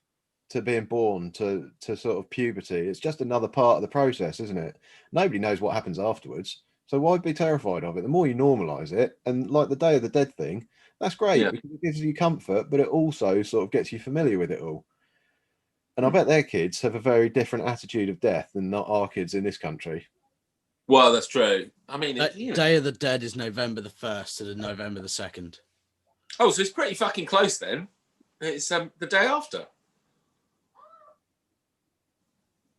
to being born, to sort of puberty? It's just another part of the process, isn't it? Nobody knows what happens afterwards. So why be terrified of it? The more you normalize it, and like the Day of the Dead thing, that's great because it gives you comfort, but it also sort of gets you familiar with it all. And I bet their kids have a very different attitude of death than not our kids in this country. Well, that's true. I mean, Day of the Dead is November the 1st to November the 2nd. Oh, so it's pretty fucking close then. It's the day after.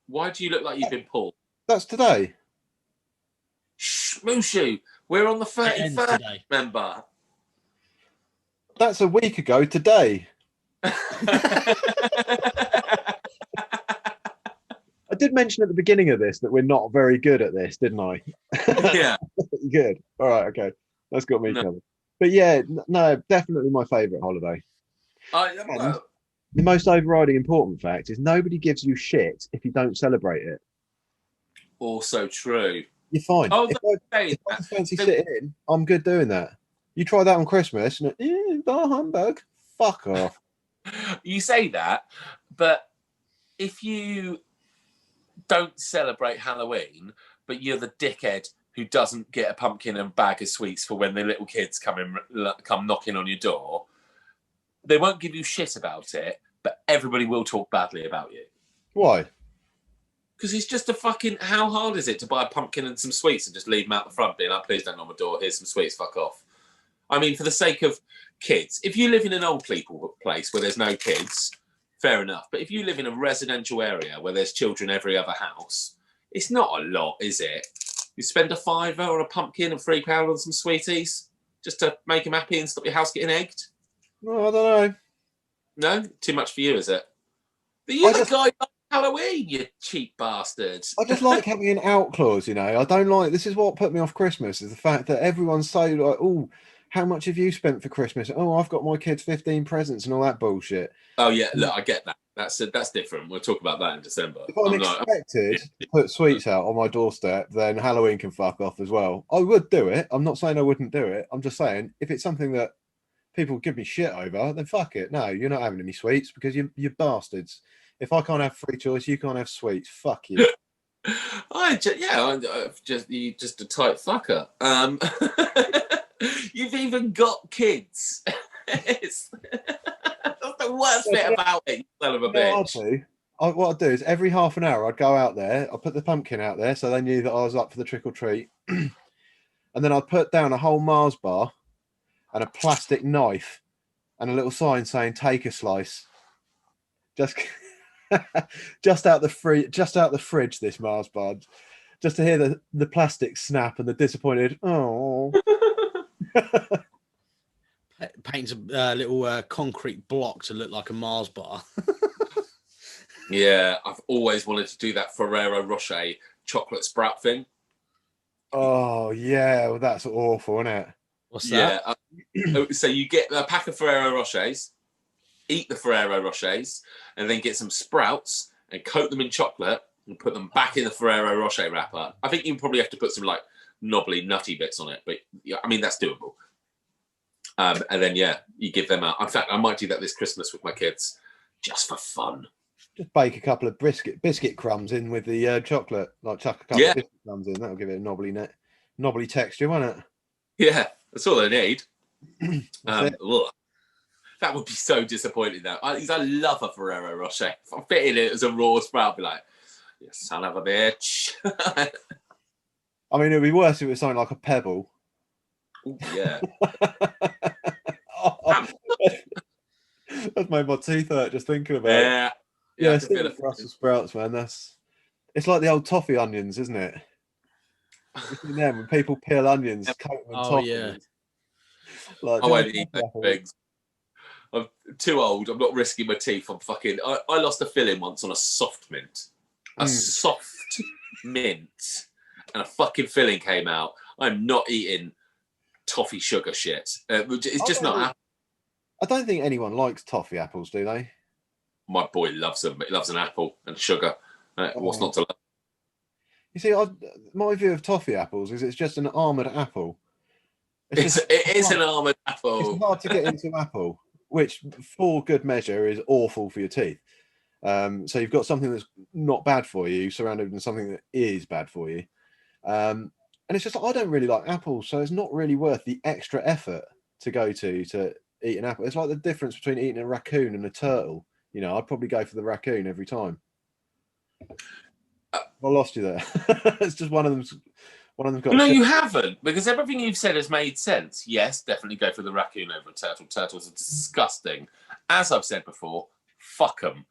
Why do you look like you've been pulled? That's today. Shh, Mushu, we're on the 31st, remember? That's a week ago today. I did mention at the beginning of this that we're not very good at this, didn't I? Yeah. Good. All right, okay. That's got me covered. But yeah, no, definitely my favourite holiday. The most overriding important fact is nobody gives you shit if you don't celebrate it. Also true. You're fine. Oh, if I fancy sitting in, I'm good doing that. You try that on Christmas, and bar humbug. Fuck off. You say that, but if you don't celebrate Halloween, but you're the dickhead who doesn't get a pumpkin and bag of sweets for when the little kids come knocking on your door, they won't give you shit about it, but everybody will talk badly about you. Why? Because it's just a fucking... How hard is it to buy a pumpkin and some sweets and just leave them out the front being like, please don't knock my door, here's some sweets, fuck off. I mean, for the sake of kids, if you live in an old people place where there's no kids, fair enough. But if you live in a residential area where there's children every other house, it's not a lot, is it? You spend a £5 on a pumpkin and £3 on some sweeties just to make them happy and stop your house getting egged? No, I don't know. No? Too much for you, is it? But you're the guy on Halloween, you cheap bastards. I just like having an out clause, you know. I don't like... This is what put me off Christmas, is the fact that everyone's so like, oh, how much have you spent for Christmas? Oh, I've got my kids 15 presents and all that bullshit. Oh, yeah, look, I get that. That's different. We'll talk about that in December. If I'm expected to put sweets out on my doorstep, then Halloween can fuck off as well. I would do it. I'm not saying I wouldn't do it. I'm just saying, if it's something that people give me shit over, then fuck it. No, you're not having any sweets because you're bastards. If I can't have free choice, you can't have sweets. Fuck you. You're just a tight fucker. You've even got kids. That's the worst bit about it, you son of a bitch. What I'd do is every half an hour I'd go out there, I'd put the pumpkin out there so they knew that I was up for the trick or treat. And then I'd put down a whole Mars bar and a plastic knife and a little sign saying take a slice. Just out the fridge, this Mars bar. Just to hear the plastic snap and the disappointed oh. Paints a little concrete block to look like a Mars bar. Yeah, I've always wanted to do that Ferrero Rocher chocolate sprout thing. Oh yeah, well, that's awful, isn't it? What's that? So you get a pack of Ferrero Rochers, eat the Ferrero Rochers, and then get some sprouts and coat them in chocolate and put them back in the Ferrero Rocher wrapper. I think you probably have to put some like knobbly, nutty bits on it, but yeah, I mean that's doable. And then you give them out. In fact, I might do that this Christmas with my kids, just for fun. Just bake a couple of biscuit crumbs in with the chocolate, like chuck a couple of biscuit crumbs in. That'll give it a knobbly texture, won't it? Yeah, that's all they need. That would be so disappointing, though. I love a Ferrero Rocher. If I'm fitting it as a raw sprout, I'd be like, you son of a bitch. I mean, it'd be worse if it was something like a pebble. Ooh, yeah. That's made my teeth hurt just thinking about it. Yeah, Brussels sprouts, man. It's like the old toffee onions, isn't it? You've seen them when people peel onions, coat them in toffee. Yeah. Like, I won't eat those things. I'm too old. I'm not risking my teeth. I lost a filling once on a soft mint. A soft mint. And a fucking filling came out. I'm not eating toffee sugar shit. It's just not. I don't think anyone likes toffee apples, do they? My boy loves them. He loves an apple and sugar. What's not to love? You see, my view of toffee apples is it's just an armoured apple. It is an armoured apple. It's hard to get into apple, which for good measure is awful for your teeth. So you've got something that's not bad for you surrounded with something that is bad for you. And it's just like, I don't really like apples, so it's not really worth the extra effort to go to eat an apple. It's like the difference between eating a raccoon and a turtle. You know, I'd probably go for the raccoon every time. I lost you there. It's just one of them's got. No, you haven't, because everything you've said has made sense. Yes, definitely go for the raccoon over a turtle. Turtles are disgusting. As I've said before, fuck them.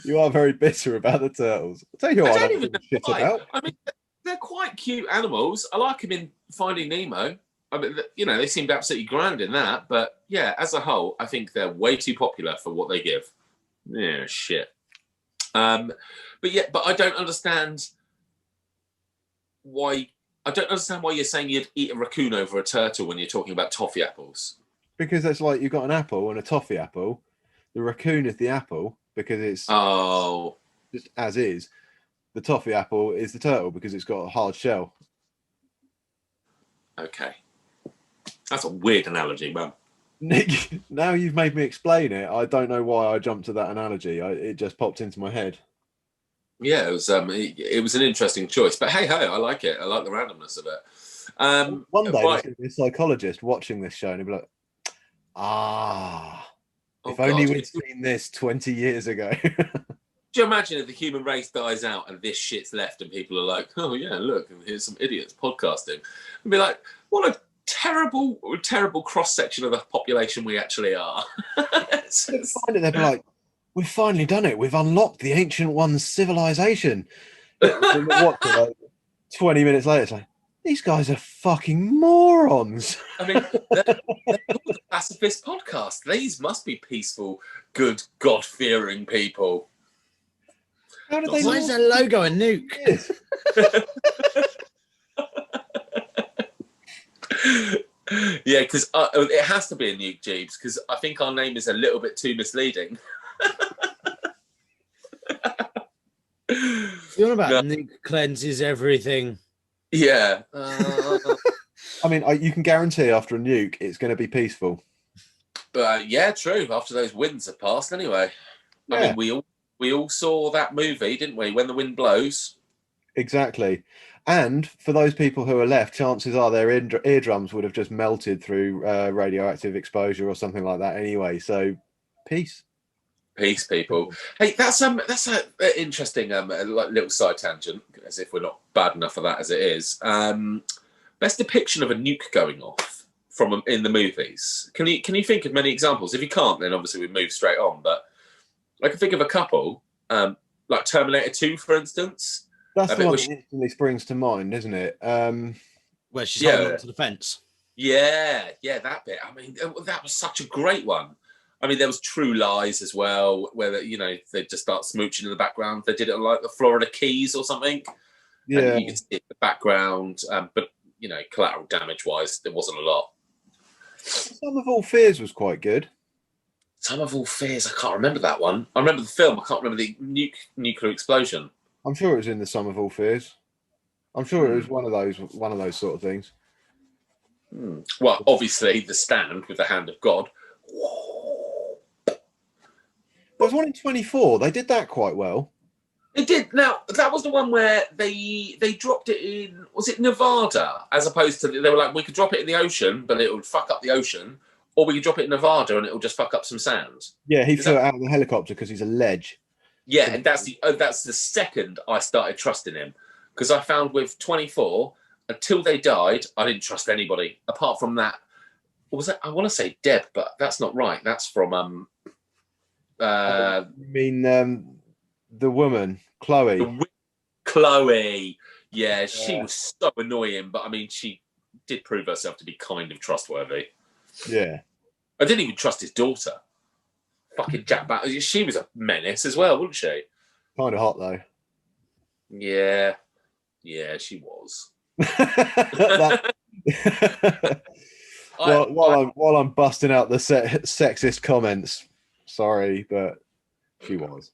You are very bitter about the turtles. I'll tell you what, I don't give a shit about. I mean, they're quite cute animals. I like them in Finding Nemo. I mean, you know, they seemed absolutely grand in that. But yeah, as a whole, I think they're way too popular for what they give. Yeah, shit. But I don't understand why. I don't understand why you're saying you'd eat a raccoon over a turtle when you're talking about toffee apples. Because it's like you've got an apple and a toffee apple. The raccoon is the apple because it's just as is. The toffee apple is the turtle because it's got a hard shell. Okay. That's a weird analogy, man. Nick, now you've made me explain it. I don't know why I jumped to that analogy. It just popped into my head. Yeah, it was an interesting choice. But hey, I like it. I like the randomness of it. One day there's going to be a psychologist watching this show and he'll be like, if only we'd seen this 20 years ago. Do you imagine if the human race dies out and this shit's left and people are like, oh yeah, look, and here's some idiots podcasting. And be like, what a terrible, terrible cross-section of the population we actually are. They'd be like, we've finally done it. We've unlocked the Ancient One's civilization. 20 minutes later, it's like, these guys are fucking morons. I mean, they're the Pacifist podcast. These must be peaceful, good, God-fearing people. How do they? Why is their logo a nuke? Yeah, because it has to be a nuke, Jeeves, because I think our name is a little bit too misleading. You're on about nuke cleanses everything. Yeah. I mean, you can guarantee after a nuke, it's going to be peaceful. Yeah, true. After those winds have passed, anyway. Yeah. I mean, we all saw that movie, didn't we? When the Wind Blows. Exactly. And for those people who are left, chances are their eardrums would have just melted through radioactive exposure or something like that anyway. So, peace. Peace, people. Hey, that's an interesting little side tangent, as if we're not bad enough for that as it is. Best depiction of a nuke going off in the movies. Can you think of many examples? If you can't, then obviously we move straight on. But I can think of a couple, like Terminator 2, for instance. That's the one that instantly springs to mind, isn't it? Where she's holding onto the fence. Yeah, that bit. I mean, that was such a great one. I mean, there was True Lies as well, where they just start smooching in the background. They did it on like the Florida Keys or something. Yeah, And you could see the background, but collateral damage wise, there wasn't a lot. Sum of All Fears was quite good. Sum of All Fears, I can't remember that one. I remember the film. I can't remember the nuclear explosion. I'm sure it was in the Sum of All Fears. I'm sure it was one of those sort of things. Well, obviously, The Stand with the Hand of God. There was one in 24. They did that quite well. They did. Now, that was the one where they dropped it in, was it Nevada? As opposed to, they were like, we could drop it in the ocean, but it would fuck up the ocean. Or we could drop it in Nevada and it will just fuck up some sand. Yeah, he flew out of the helicopter because he's a ledge. Yeah, and that's the second I started trusting him. Because I found with 24, until they died, I didn't trust anybody. Apart from that, what was that? I want to say Deb, but that's not right. That's from... you mean the woman, Chloe? Chloe. Yeah, she was so annoying, but I mean, she did prove herself to be kind of trustworthy. Yeah. I didn't even trust his daughter. Fucking Jack Battle. She was a menace as well, wasn't she? Kind of hot, though. Yeah. Yeah, she was. While I'm busting out the sexist comments, sorry, but she was.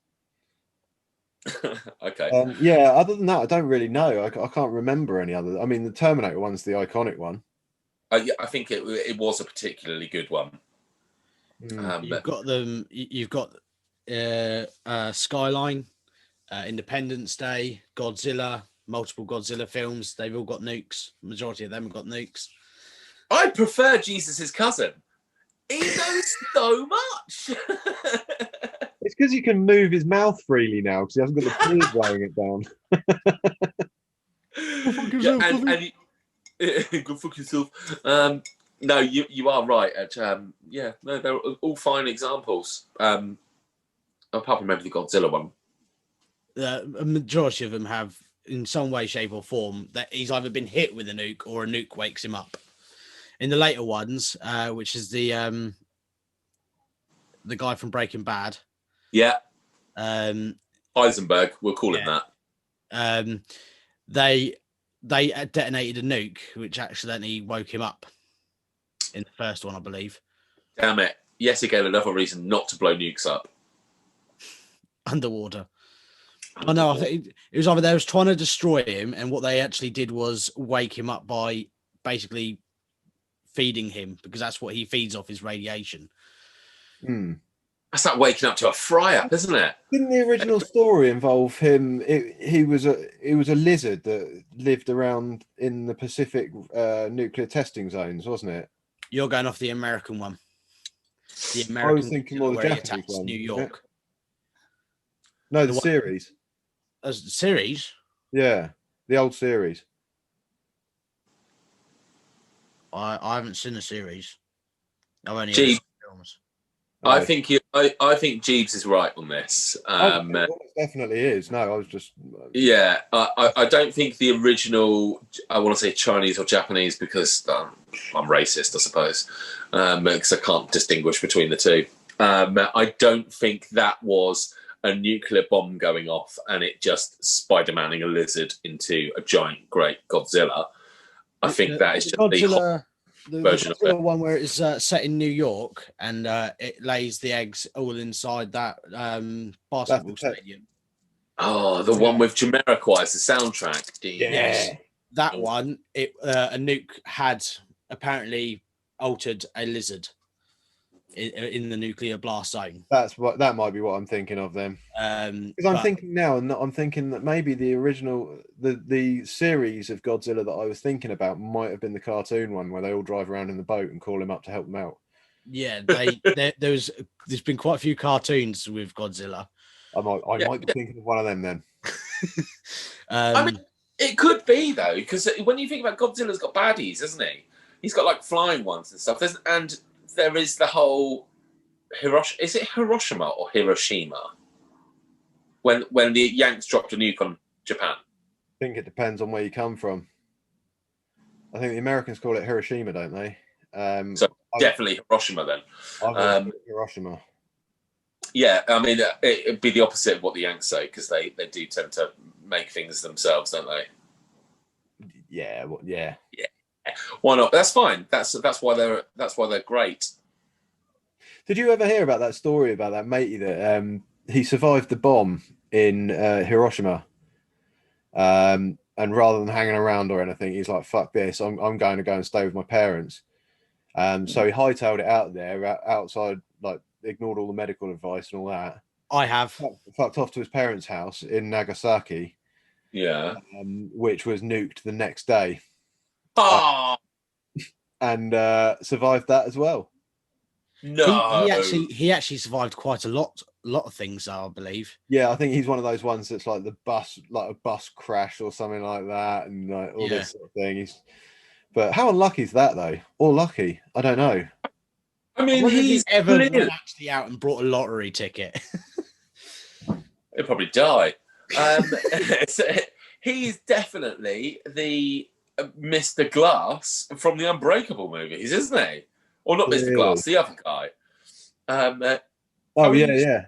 Okay. Yeah, other than that, I don't really know. I can't remember any other. I mean, the Terminator one's the iconic one. Yeah, I think it was a particularly good one. You've got them. You've got Skyline, Independence Day, Godzilla, multiple Godzilla films. They've all got nukes. Majority of them have got nukes. I prefer Jesus' cousin. He knows so much. It's because he can move his mouth freely now because he hasn't got the beard weighing it down. Go fuck yourself. No, you are right. Yeah, no, they're all fine examples. Apart from maybe the Godzilla one. A majority of them have, in some way, shape, or form, that he's either been hit with a nuke or a nuke wakes him up. In the later ones, which is the guy from Breaking Bad. Yeah. Heisenberg, we'll call him that. They detonated a nuke, which accidentally woke him up in the first one, I believe. Damn it. Yes, again, another reason not to blow nukes up. Underwater. Oh, no, I think it was either they was trying to destroy him, and what they actually did was wake him up by basically feeding him, because that's what he feeds off, his radiation. That's like waking up to a fry-up, isn't it? Didn't the original story involve him? He was a lizard that lived around in the Pacific nuclear testing zones, wasn't it? You're going off the American one. The American. I was thinking more the Japanese one. New York. No, the series. The series? Yeah, the old series. I haven't seen the series. I've only seen films. I think Jeeves is right on this. It definitely is. No, I was just. Yeah, I don't think the original. I want to say Chinese or Japanese because I'm racist, I suppose, because I can't distinguish between the two. I don't think that was a nuclear bomb going off and it just Spider-Manning a lizard into a giant, great Godzilla. I think that is just Godzilla, the version of it. One where it's set in New York and it lays the eggs all inside that basketball stadium. Oh, the one with Jamiroquai as the soundtrack. Yes. That one, a nuke had apparently altered a lizard in the nuclear blast zone. That might be what I'm thinking of then. Because I'm thinking now, and I'm thinking that maybe the original, the series of Godzilla that I was thinking about might have been the cartoon one where they all drive around in the boat and call him up to help them out. Yeah, there's been quite a few cartoons with Godzilla. I might be thinking of one of them then. I mean, it could be though, because when you think about Godzilla's got baddies, hasn't he? He's got like flying ones and stuff. There is the whole Hiroshima. Is it Hiroshima or Hiroshima? When the Yanks dropped a nuke on Japan. I think it depends on where you come from. I think the Americans call it Hiroshima, don't they? So definitely Hiroshima then. I've Hiroshima. Yeah, I mean, it'd be the opposite of what the Yanks say, because they do tend to make things themselves, don't they? Yeah, well, yeah. Why not? That's fine. That's why they're great. Did you ever hear about that story about that matey that he survived the bomb in Hiroshima? And rather than hanging around or anything, he's like, "Fuck this! I'm going to go and stay with my parents." So he hightailed it out there, outside, like ignored all the medical advice and all that. I have Fucked off to his parents' house in Nagasaki. Yeah. Which was nuked the next day. Oh and survived that as well. no! He actually survived quite a lot of things, I believe. Yeah, I think he's one of those ones that's like a bus crash or something like that, and like all this sort of thing. But how unlucky is that though? Or lucky? I don't know. I mean, he's ever went actually out and brought a lottery ticket. He'll probably die. He's definitely the Mr. Glass from the Unbreakable movies, isn't he? Or not Mr. Glass, the other guy. Yeah.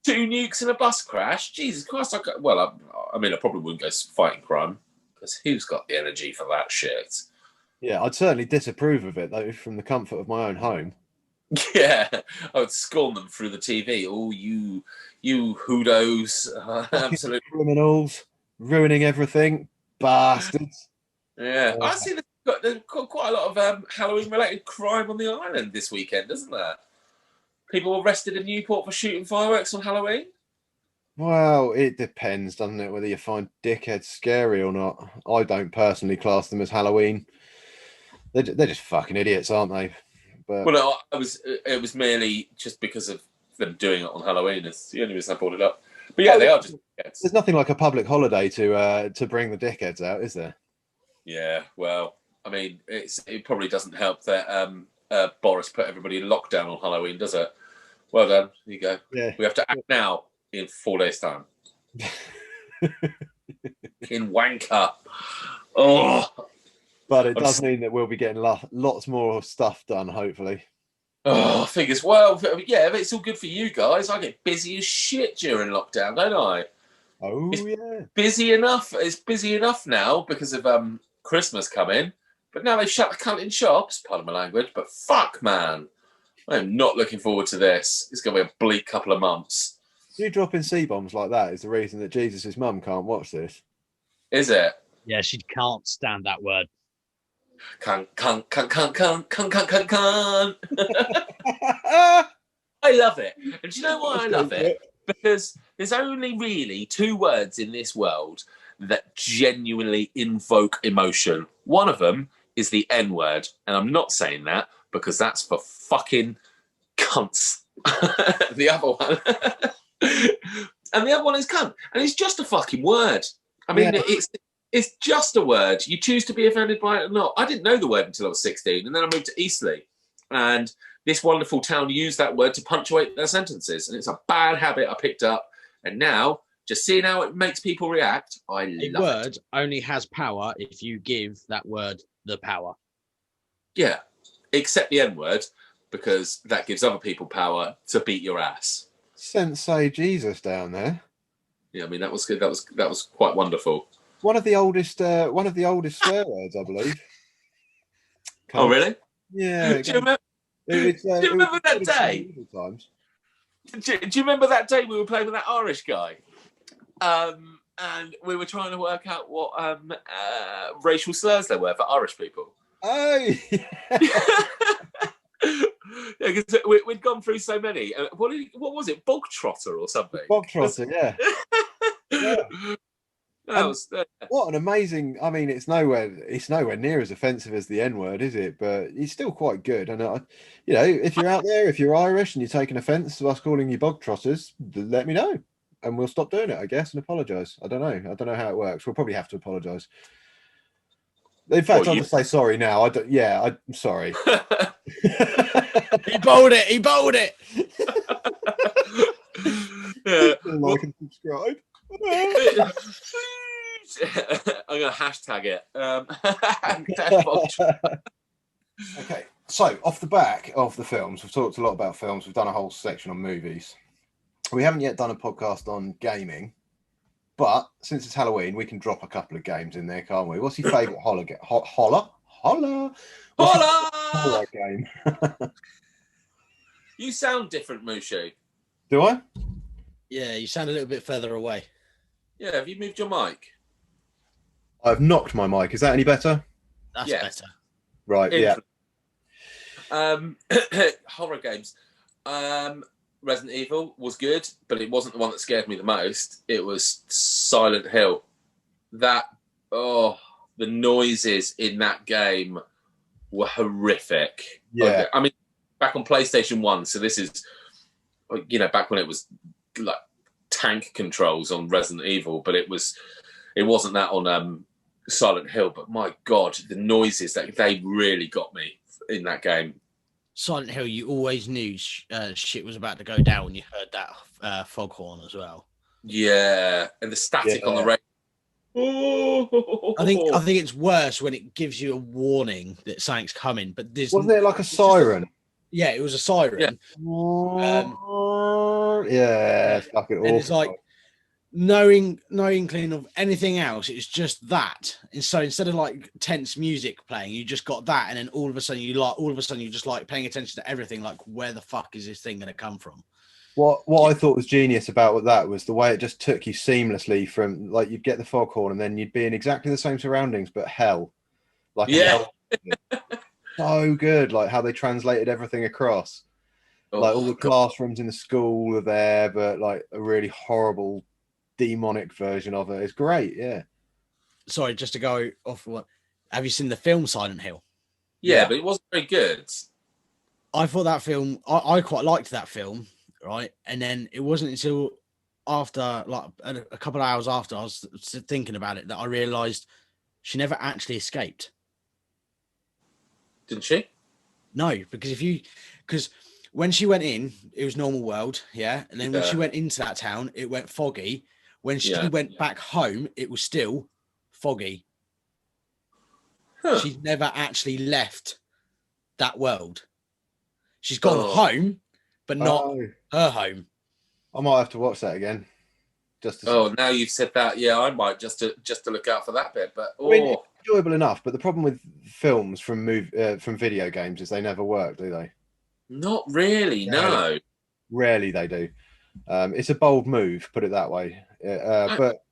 2 nukes in a bus crash. Jesus Christ! I probably wouldn't go fighting crime, because who's got the energy for that shit? Yeah, I'd certainly disapprove of it though, from the comfort of my own home. Yeah, I would scorn them through the TV. Oh, you hoodos, absolute criminals, ruining everything, bastards. Yeah, I see there's got quite a lot of Halloween-related crime on the island this weekend, isn't there? People arrested in Newport for shooting fireworks on Halloween. Well, it depends, doesn't it, whether you find dickheads scary or not. I don't personally class them as Halloween. They're just fucking idiots, aren't they? But well, no, it was merely just because of them doing it on Halloween. It's the only reason I brought it up. But yeah, they are just dickheads. There's nothing like a public holiday to bring the dickheads out, is there? Yeah, well, I mean, it probably doesn't help that Boris put everybody in lockdown on Halloween, does it? Well done. There you go. Yeah. We have to act now in 4 days' time. In wanker. Oh. But it does mean that we'll be getting lots more stuff done, hopefully. Oh, fingers. Well, yeah, it's all good for you guys. I get busy as shit during lockdown, don't I? Oh, yeah. Busy enough. It's busy enough now because of Christmas coming. But now they've shut the cunt in shops, pardon my language, but fuck, man. I'm not looking forward to this. It's going to be a bleak couple of months. You dropping C-bombs like that is the reason that Jesus' mum can't watch this. Is it? Yeah, she can't stand that word. Cunt. I love it. And do you know why I love it? Because there's only really 2 words in this world that genuinely invoke emotion. One of them is the N-word. And I'm not saying that because that's for fucking cunts. The other one. And the other one is cunt. And it's just a fucking word. I mean, it's just a word. You choose to be offended by it or not. I didn't know the word until I was 16. And then I moved to Eastleigh. And this wonderful town used that word to punctuate their sentences. And it's a bad habit I picked up. And now, just seeing how it makes people react, I love it. A word only has power if you give that word the power. Yeah, except the N-word, because that gives other people power to beat your ass. Sensei Jesus down there. Yeah, I mean, that was good. That was quite wonderful. One of the oldest swear words, I believe. Oh, really? Yeah. Do you remember that day? Do you remember that day we were playing with that Irish guy? And we were trying to work out what racial slurs there were for Irish people. Oh, yeah, because we'd gone through so many. What was it? Bog trotter or something? Bog trotter, yeah. Yeah. What an amazing! I mean, it's nowhere near as offensive as the N-word, is it? But it's still quite good. And if you're out there, if you're Irish and you're taking offence to us calling you bog trotters, let me know, and we'll stop doing it, I guess, and apologise. I don't know how it works. We'll probably have to apologise. In fact, I'll just say sorry now. I'm sorry. He bowled it. Yeah. Like and subscribe. I'm going to hashtag it. Okay. So, off the back of the films, we've talked a lot about films. We've done a whole section on movies. We haven't yet done a podcast on gaming, but since it's Halloween, we can drop a couple of games in there, can't we? What's your favourite horror Hola! game? You sound different, Mushu. Do I? Yeah, you sound a little bit further away. Yeah, have you moved your mic? I've knocked my mic. Is that any better? That's Yeah. better. Right, yeah. Horror games. Resident Evil was good, but it wasn't the one that scared me the most. It was Silent Hill. The noises in that game were horrific. Yeah. I mean, back on PlayStation 1, so this is, back when it was like tank controls on Resident Evil, but it wasn't that on Silent Hill. But my God, the noises, that they really got me in that game. Silent Hill, you always knew shit was about to go down when you heard that foghorn as well. Yeah, and the static on the radio. I think it's worse when it gives you a warning that something's coming. But wasn't it like a siren? Yeah, it was a siren. Yeah, it's fucking awful. And it's like no inkling of anything else. It's just that. And so instead of like tense music playing, you just got that, and then all of a sudden you're just like paying attention to everything. Like, where the fuck is this thing going to come from? What I thought was genius about that was the way it just took you seamlessly from, like, you'd get the foghorn and then you'd be in exactly the same surroundings, but hell, like so good, like how they translated everything across. Like all the classrooms in the school are there, but like a really horrible demonic version of it. It's great. Yeah. Sorry, just to go off what, have you seen the film Silent Hill? Yeah, but it wasn't very good. I thought that film, I quite liked that film, right? And then it wasn't until after, like a couple of hours after I was thinking about it, that I realized she never actually escaped. Didn't she? No, because when she went in, it was normal world, yeah. And then when she went into that town, it went foggy. When she went back home, it was still foggy. Huh. She's never actually left that world. She's gone home, but not her home. I might have to watch that again. Now you've said that, yeah, I might just to look out for that bit. But I mean, it's enjoyable enough. But the problem with films from video games is they never work, do they? Not really, no. Rarely they do. It's a bold move, put it that way. But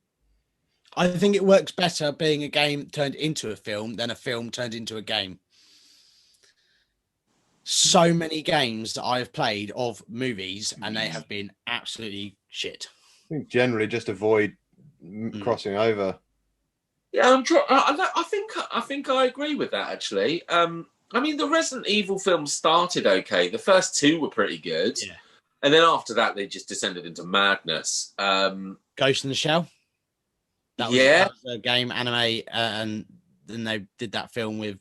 I think it works better being a game turned into a film than a film turned into a game. So many games that I've played of movies, and they have been absolutely shit. I think generally just avoid crossing over. Yeah, I think I agree with that, actually. I mean, the Resident Evil films started okay. The first two were pretty good. Yeah. And then after that, they just descended into madness. Ghost in the Shell? That was a game, anime, and then they did that film with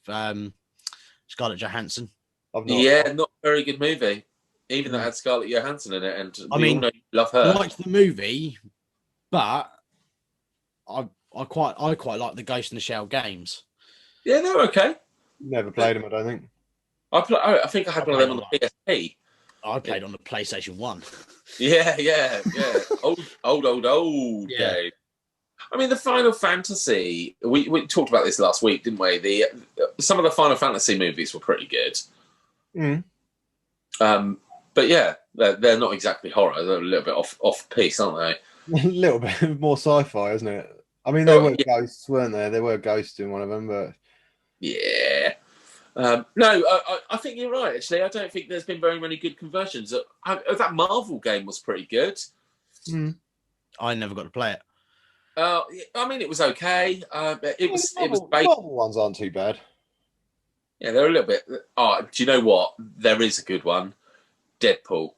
Scarlett Johansson. Not a very good movie. Even though it had Scarlett Johansson in it, and all know you love her. I liked the movie, but I quite like the Ghost in the Shell games. Yeah, they were okay. Never played them, I don't think. I think I had one of them on the PSP. I played on the PlayStation 1. Yeah. old game. I mean, the Final Fantasy. We talked about this last week, didn't we? Some of the Final Fantasy movies were pretty good. But yeah, they're not exactly horror. They're a little bit off piece, aren't they? A little bit more sci-fi, isn't it? I mean, there were ghosts, weren't there? There were ghosts in one of them, but yeah. No, I think you're right. Actually, I don't think there's been very many good conversions. That Marvel game was pretty good. I never got to play it. I mean, it was okay. It was. Marvel ones aren't too bad. Yeah, they're a little bit. Oh, do you know what? There is a good one. Deadpool.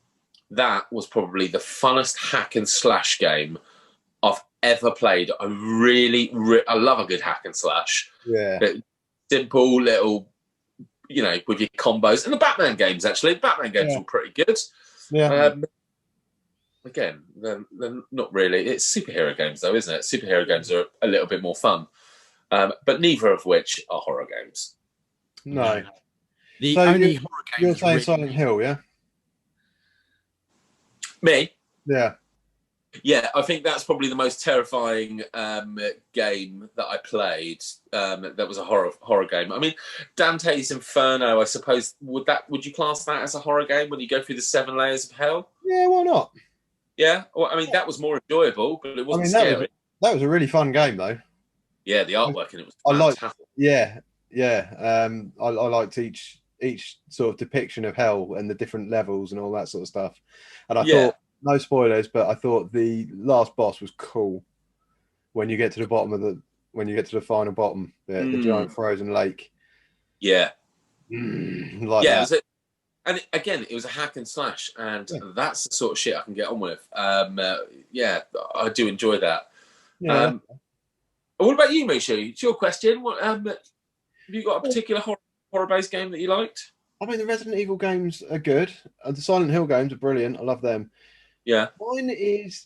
That was probably the funnest hack and slash game I've ever played. I love a good hack and slash. Yeah. Simple little, with your combos. And the Batman games, actually. The Batman games were pretty good. Yeah. Again, they're not really. It's superhero games, though, isn't it? Superhero games are a little bit more fun. But neither of which are horror games. No. The So only horror game you're that's saying really Silent Hill, yeah? Me? Yeah. Yeah, I think that's probably the most terrifying game that I played. That was a horror game. I mean, Dante's Inferno. I suppose would you class that as a horror game when you go through the 7 layers of hell? Yeah, why not? Yeah. Well, I mean, that was more enjoyable, but it I wasn't mean, scary. that was a really fun game though. Yeah, the artwork in it was I liked, fantastic. yeah, yeah. I liked each sort of depiction of hell and the different levels and all that sort of stuff. And I Yeah. thought, no spoilers, but I thought the last boss was cool. When you get to the bottom of when you get to the final bottom, the giant frozen lake. Yeah. Like Yeah. that. And again, it was a hack and slash, and Yeah. that's the sort of shit I can get on with. Yeah, I do enjoy that. Yeah. What about you, Misha? It's your question. What have you got a particular horror-based game that you liked? I mean, the Resident Evil games are good. The Silent Hill games are brilliant. I love them. Yeah. Mine is.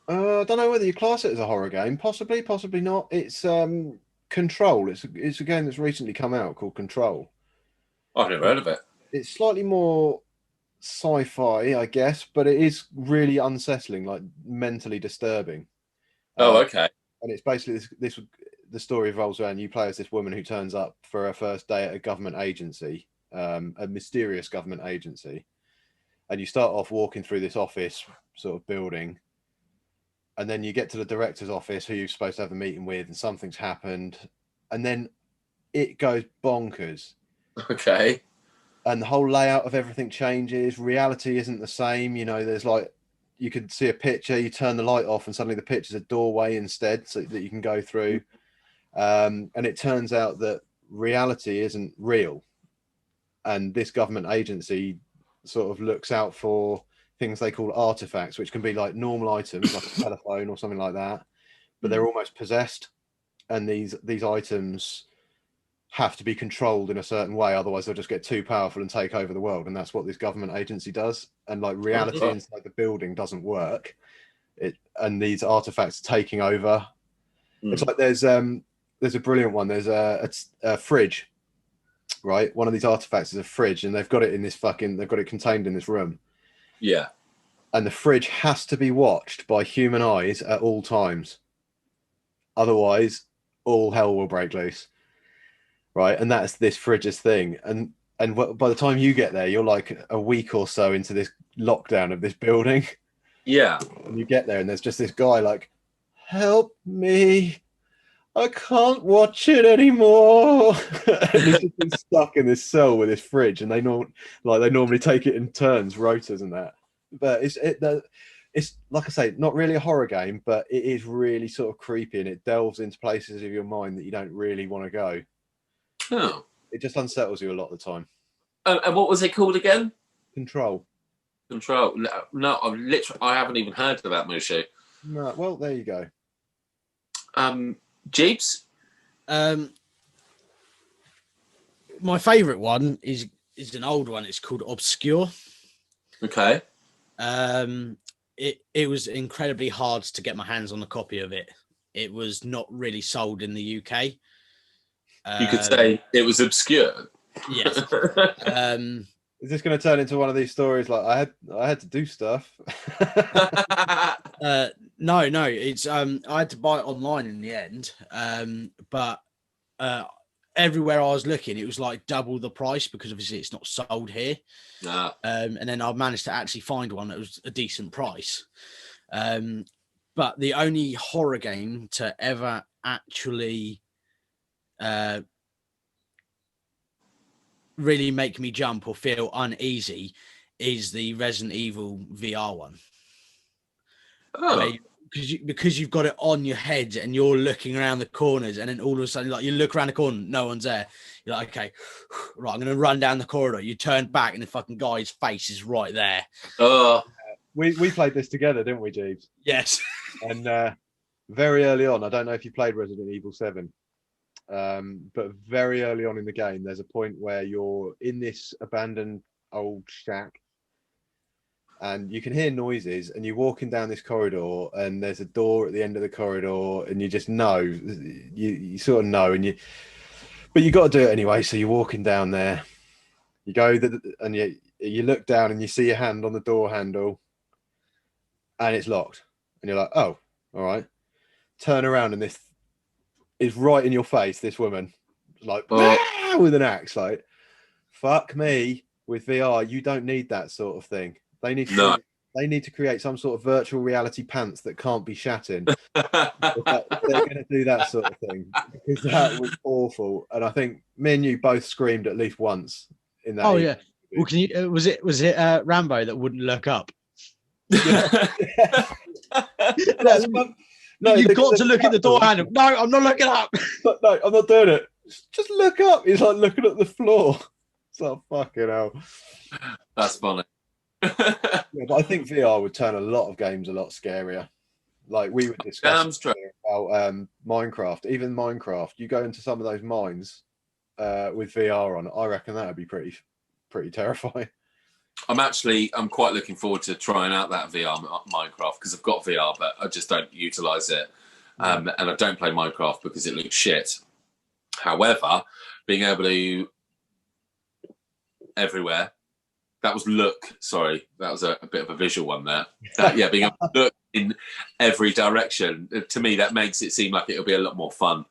I don't know whether you class it as a horror game. Possibly, possibly not. It's Control. It's a game that's recently come out called Control. I've never heard of it. It's slightly more sci-fi, I guess, but it is really unsettling, like mentally disturbing. Oh, okay. And it's basically the story revolves around you play as this woman who turns up for her first day at a government agency, a mysterious government agency, and you start off walking through this office sort of building, and then you get to the director's office who you're supposed to have a meeting with, and something's happened, and then it goes bonkers. Okay. And the whole layout of everything changes. Reality isn't the same. You know, there's like, you could see a picture, you turn the light off, and suddenly the picture's a doorway instead, so that you can go through. And it turns out that reality isn't real. And this government agency sort of looks out for things they call artifacts, which can be like normal items, like a telephone or something like that, but they're almost possessed. And these items have to be controlled in a certain way, otherwise they'll just get too powerful and take over the world. And that's what this government agency does. And like reality inside the building doesn't work. And these artifacts are taking over. It's like there's a brilliant one. There's a fridge, right? One of these artifacts is a fridge, and they've got it contained in this room. Yeah. And the fridge has to be watched by human eyes at all times. Otherwise, all hell will break loose. Right, and that's this fridge's thing. And by the time you get there, you're like a week or so into this lockdown of this building. Yeah. And you get there, and there's just this guy like, "Help me! I can't watch it anymore." And he's just been stuck in this cell with this fridge, and they normally take it in turns, rotas and that. But it's like I say, not really a horror game, but it is really sort of creepy, and it delves into places of your mind that you don't really want to go. Oh. It just unsettles you a lot of the time. And what was it called again? Control. No, I haven't even heard of that movie. No, well, there you go. Jeeps? My favourite one is an old one. It's called Obscure. Okay. It was incredibly hard to get my hands on a copy of it. It was not really sold in the UK. You could say it was obscure. Yes. Is this going to turn into one of these stories like I had to do stuff? No. It's I had to buy it online in the end. But everywhere I was looking, it was like double the price because obviously it's not sold here. And then I managed to actually find one that was a decent price. But the only horror game to ever actually really make me jump or feel uneasy is the Resident Evil VR one. Oh. Because you've got it on your head and you're looking around the corners, and then all of a sudden, like, you look around the corner, no one's there. You're like, okay, right, I'm going to run down the corridor. You turn back and the fucking guy's face is right there. Oh. We played this together, didn't we, Jeeves? Yes. And very early on, I don't know if you played Resident Evil 7, but very early on in the game, there's a point where you're in this abandoned old shack, and you can hear noises, and you're walking down this corridor, and there's a door at the end of the corridor, and you just know, you sort of know, and But you got to do it anyway. So you're walking down there, you go and you look down and you see your hand on the door handle, and it's locked, and you're like, oh, all right. Turn around and this is right in your face. This woman, like with an axe, like, fuck me. With VR, you don't need that sort of thing. They need to create some sort of virtual reality pants that can't be shat in. If they're going to do that sort of thing, because that was awful. And I think me and you both screamed at least once in that. Oh yeah. Well, can you? Was it Rambo that wouldn't look up? Yeah. No, you've got to look at the door handle. No, I'm not looking up. No, I'm not doing it. Just look up. He's like looking at the floor. It's like, fucking hell. That's funny. Yeah, but I think VR would turn a lot of games a lot scarier. Like we were discussing about Minecraft. Even Minecraft, you go into some of those mines with VR on. I reckon that would be pretty terrifying. I'm quite looking forward to trying out that VR Minecraft, because I've got VR, but I just don't utilize it. And I don't play Minecraft because it looks shit. However, being able to everywhere, that was look. Sorry, that was a bit of a visual one there. Yeah, being able to look in every direction, to me, that makes it seem like it'll be a lot more fun.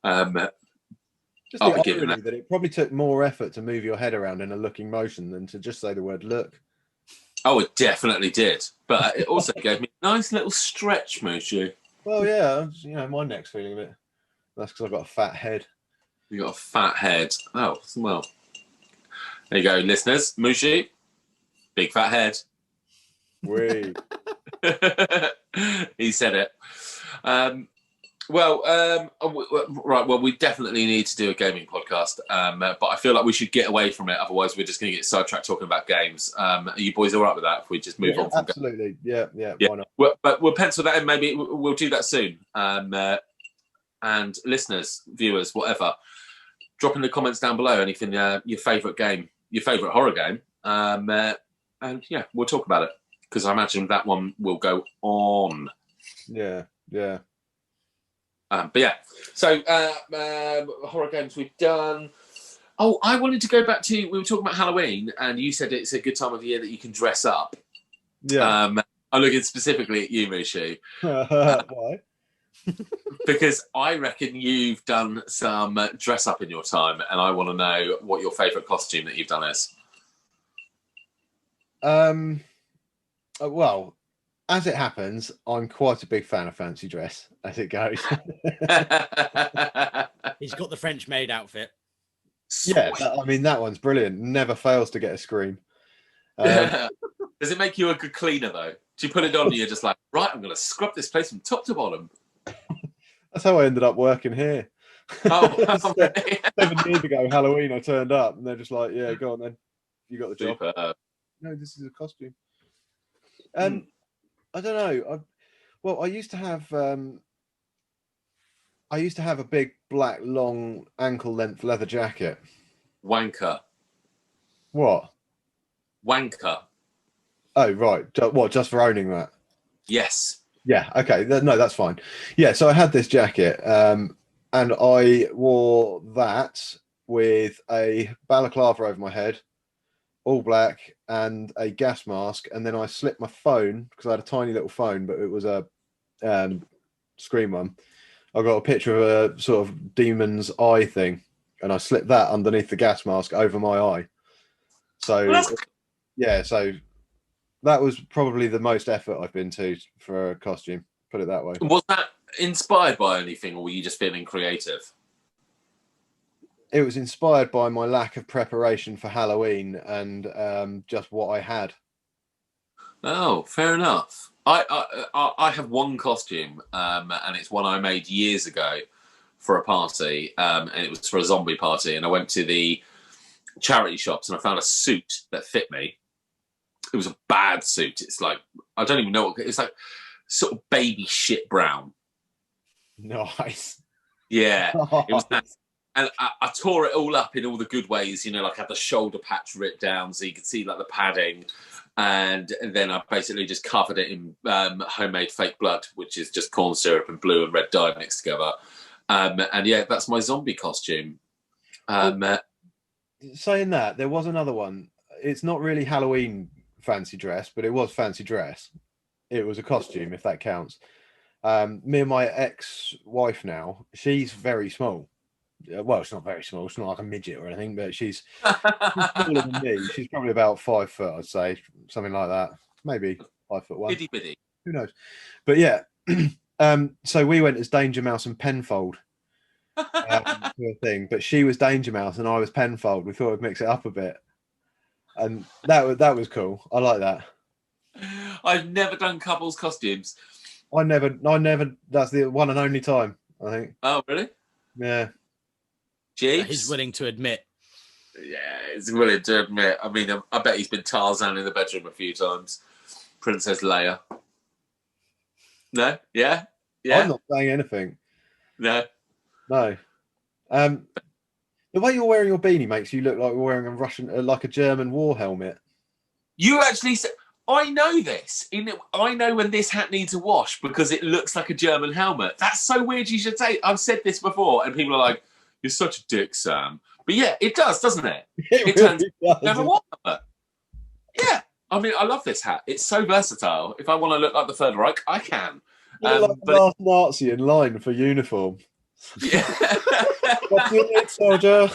Just the irony that it probably took more effort to move your head around in a looking motion than to just say the word look. Oh, it definitely did. But it also gave me a nice little stretch, Mushu. Well, yeah, my neck's feeling a bit. That's because I've got a fat head. You got a fat head. Oh, well. There you go, listeners. Mushu, big fat head. Wait. He said it. Right. Well, we definitely need to do a gaming podcast, but I feel like we should get away from it. Otherwise, we're just going to get sidetracked talking about games. Are you boys all right with that? If we just move on from absolutely, yeah. Why not? But we'll pencil that in. Maybe we'll do that soon. And listeners, viewers, whatever, drop in the comments down below anything your favourite game, your favourite horror game, and yeah, we'll talk about it, because I imagine that one will go on. Yeah. But yeah, so horror games we've done. Oh, I wanted to go back to, we were talking about Halloween, and you said it's a good time of the year that you can dress up. Yeah. I'm looking specifically at you, Mushu. Why? Because I reckon you've done some dress up in your time, and I want to know what your favourite costume that you've done is. Well, as it happens, I'm quite a big fan of fancy dress, as it goes. He's got the French maid outfit. Yeah, that one's brilliant. Never fails to get a scream. Does it make you a good cleaner, though? Do you put it on and you're just like, right, I'm going to scrub this place from top to bottom? That's how I ended up working here. Oh, 7 years ago, Halloween, I turned up, and they're just like, yeah, go on then. You got the job. Super. No, this is a costume. I don't know. I used to have a big black long ankle length leather jacket. Wanker. What? Wanker. Oh right. What? Just for owning that? Yes. Yeah. Okay. No, that's fine. Yeah. So I had this jacket, and I wore that with a balaclava over my head, all black, and a gas mask, and then I slipped my phone, because I had a tiny little phone, but it was a screen one. I got a picture of a sort of demon's eye thing, and I slipped that underneath the gas mask over my eye. So so that was probably the most effort I've been to for a costume, put it that way. Was that inspired by anything, or were you just feeling creative? It was inspired by my lack of preparation for Halloween and just what I had. Oh, fair enough. I have one costume, and it's one I made years ago for a party, and it was for a zombie party. And I went to the charity shops and I found a suit that fit me. It was a bad suit. It's like, I don't even know what it's like, sort of baby shit brown. Nice. Yeah, it was nice. And I tore it all up in all the good ways, like I had the shoulder patch ripped down so you could see like the padding. And then I basically just covered it in homemade fake blood, which is just corn syrup and blue and red dye mixed together. And yeah, that's my zombie costume. Saying that, there was another one. It's not really Halloween fancy dress, but it was fancy dress. It was a costume, if that counts. Me and my ex-wife now, she's very small. Well, it's not very small. It's not like a midget or anything, but she's smaller than me. She's probably about 5 foot, I'd say, something like that. Maybe 5'1". Bitty bitty. Who knows? But yeah, so we went as Danger Mouse and Penfold thing, but she was Danger Mouse and I was Penfold. We thought we'd mix it up a bit, and that was cool. I like that. I've never done couples costumes. I never. That's the one and only time, I think. Oh, really? Yeah. Jeeves? He's willing to admit. Yeah, he's willing to admit. I mean, I bet he's been Tarzan in the bedroom a few times. Princess Leia. No? Yeah? Yeah? I'm not saying anything. No? No. The way you're wearing your beanie makes you look like you're wearing a Russian, like a German war helmet. You actually said... I know this. I know when this hat needs a wash because it looks like a German helmet. That's so weird you should say. I've said this before and people are like, you're such a dick, Sam. But yeah, it does, doesn't it? It turns never war helmet. Yeah. I mean, I love this hat. It's so versatile. If I want to look like the Third Reich, I can. You're like the last Nazi in line for uniform. Yeah. What's your name, soldier?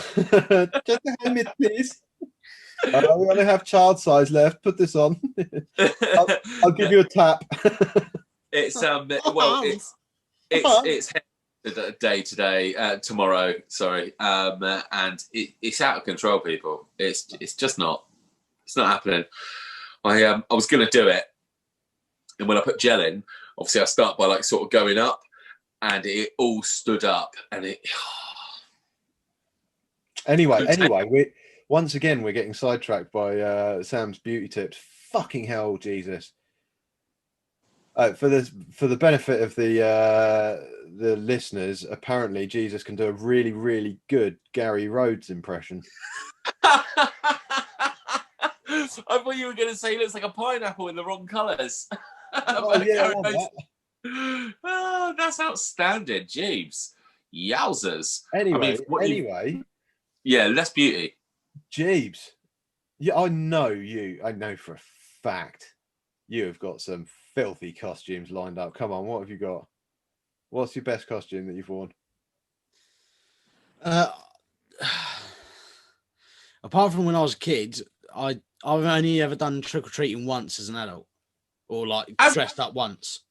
Just a helmet, please. We only have child size left. Put this on. I'll give you a tap. It's well, it's day today, tomorrow. Sorry, and it's out of control, people. It's just not. It's not happening. I was going to do it, and when I put gel in, obviously I start by like sort of going up, and it all stood up, and it. Anyway, once again, we're getting sidetracked by Sam's beauty tips. Fucking hell, Jesus! For the benefit of the listeners, apparently Jesus can do a really, really good Gary Rhodes impression. I thought you were going to say he looks like a pineapple in the wrong colours. Oh, yeah, Oh, that's outstanding, Jeeves. Yowzers. Anyway, yeah, less beauty. Jeeves, yeah, I know for a fact you have got some filthy costumes lined up. Come on, what have you got? What's your best costume that you've worn? Apart from when I was a kid, I've only ever done trick-or-treating once as an adult, or like dressed up once.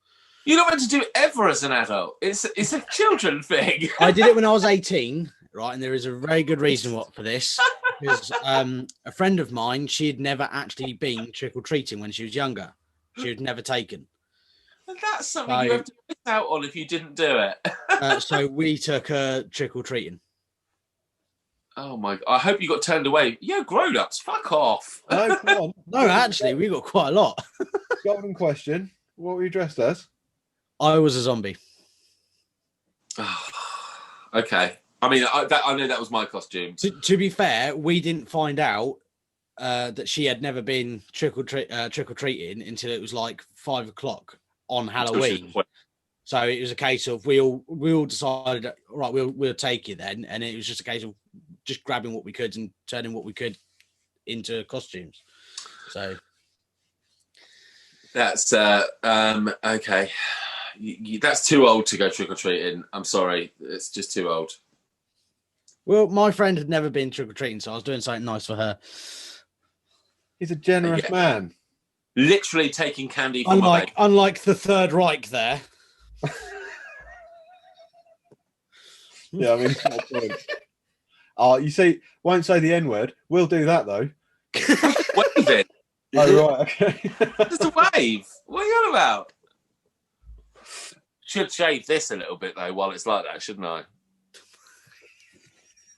You're not meant to do it ever as an adult. It's a children thing. I did it when I was 18, right? And there is a very good reason for this. Because a friend of mine, she had never actually been trick-or-treating when she was younger. She was never taken. And that's something you have to miss out on if you didn't do it. So we took her trick-or-treating. Oh my God. I hope you got turned away. You're grown-ups. Fuck off. No, come on. No, actually, we got quite a lot. Golden question. What were you dressed as? I was a zombie. Okay. I mean, I know that was my costume. To be fair, we didn't find out that she had never been trick-or-treating until it was like 5 o'clock on Halloween. So it was a case of we all decided, right, we'll take you then, and it was just a case of just grabbing what we could and turning what we could into costumes. So that's okay. That's too old to go trick-or-treating. I'm sorry, it's just too old. Well, my friend had never been trick-or-treating, so I was doing something nice for her. He's a generous man. Literally taking candy from unlike the Third Reich there. Yeah, I mean, you see, won't say the N-word. We'll do that though. Wave it. Oh, right, okay. Just a wave. What are you on about? Should shave this a little bit though while it's like that, shouldn't I?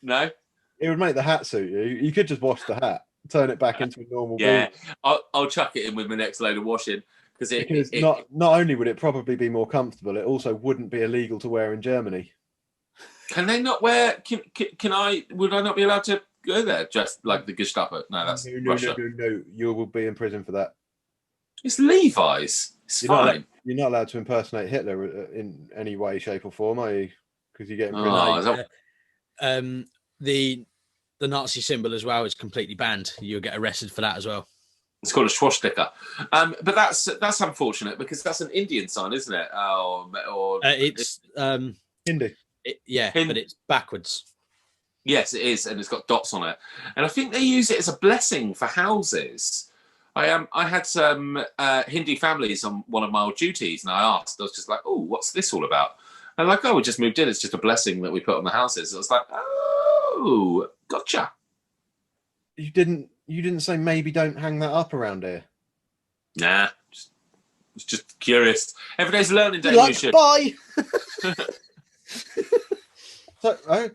No? It would make the hat suit you. You could just wash the hat, turn it back into a normal. Yeah, I'll chuck it in with my next load of washing because not only would it probably be more comfortable, it also wouldn't be illegal to wear in Germany. Can they not wear? Can I? Would I not be allowed to go there just like the Gestapo? No, that's Russia. No. You will be in prison for that. It's Levi's. It's fine. You're not allowed to impersonate Hitler in any way, shape, or form, are you? Because you get in prison. the Nazi symbol as well is completely banned. You'll get arrested for that as well. It's called a swastika. But that's unfortunate because that's an Indian sign, isn't it? It's Hindi. but it's backwards. Yes, it is, and it's got dots on it. And I think they use it as a blessing for houses. I had some Hindi families on one of my old duties, and I was just like, "Oh, what's this all about?" And like, "Oh, we just moved in. It's just a blessing that we put on the houses." I was like, "Oh, gotcha." You didn't say maybe don't hang that up around here. Nah, it's just curious. Every day's a learning day. Bye. So,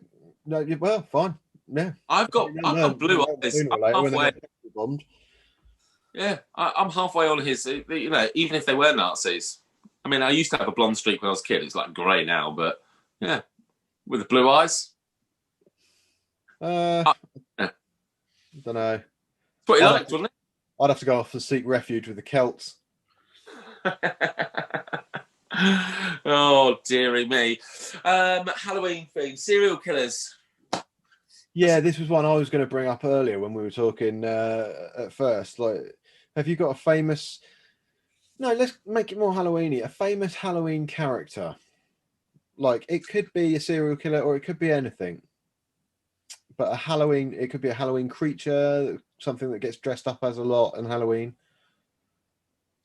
no, well, fine. Yeah, I've got blue eyes. I'm halfway. Yeah, I'm halfway on his. You know, even if they were Nazis. I mean, I used to have a blonde streak when I was a kid. It's like grey now, but yeah, with the blue eyes. Yeah. Don't know. That's what he liked, wasn't it? I'd have to go off and seek refuge with the Celts. Oh, dearie me. Halloween theme, serial killers. Yeah, this was one I was going to bring up earlier when we were talking at first. Like, have you got a famous... No, let's make it more Halloween-y. A famous Halloween character. Like, it could be a serial killer or it could be anything. But it could be a Halloween creature, something that gets dressed up as a lot on Halloween.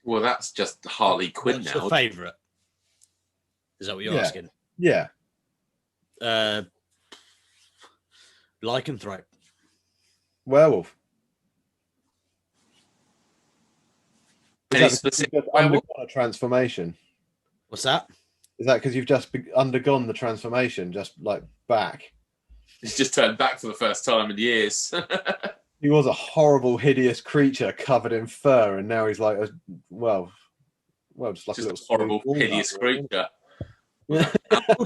Well, that's just Harley Quinn What's now. your favourite? Is that what you're asking? Yeah. Lycanthrope. Werewolf. Any specific werewolf? A transformation. What's that? Is that because you've just undergone the transformation, just like back? He's just turned back for the first time in years. He was a horrible, hideous creature covered in fur, and now he's like, well, just like just a little horrible, hideous creature. Well,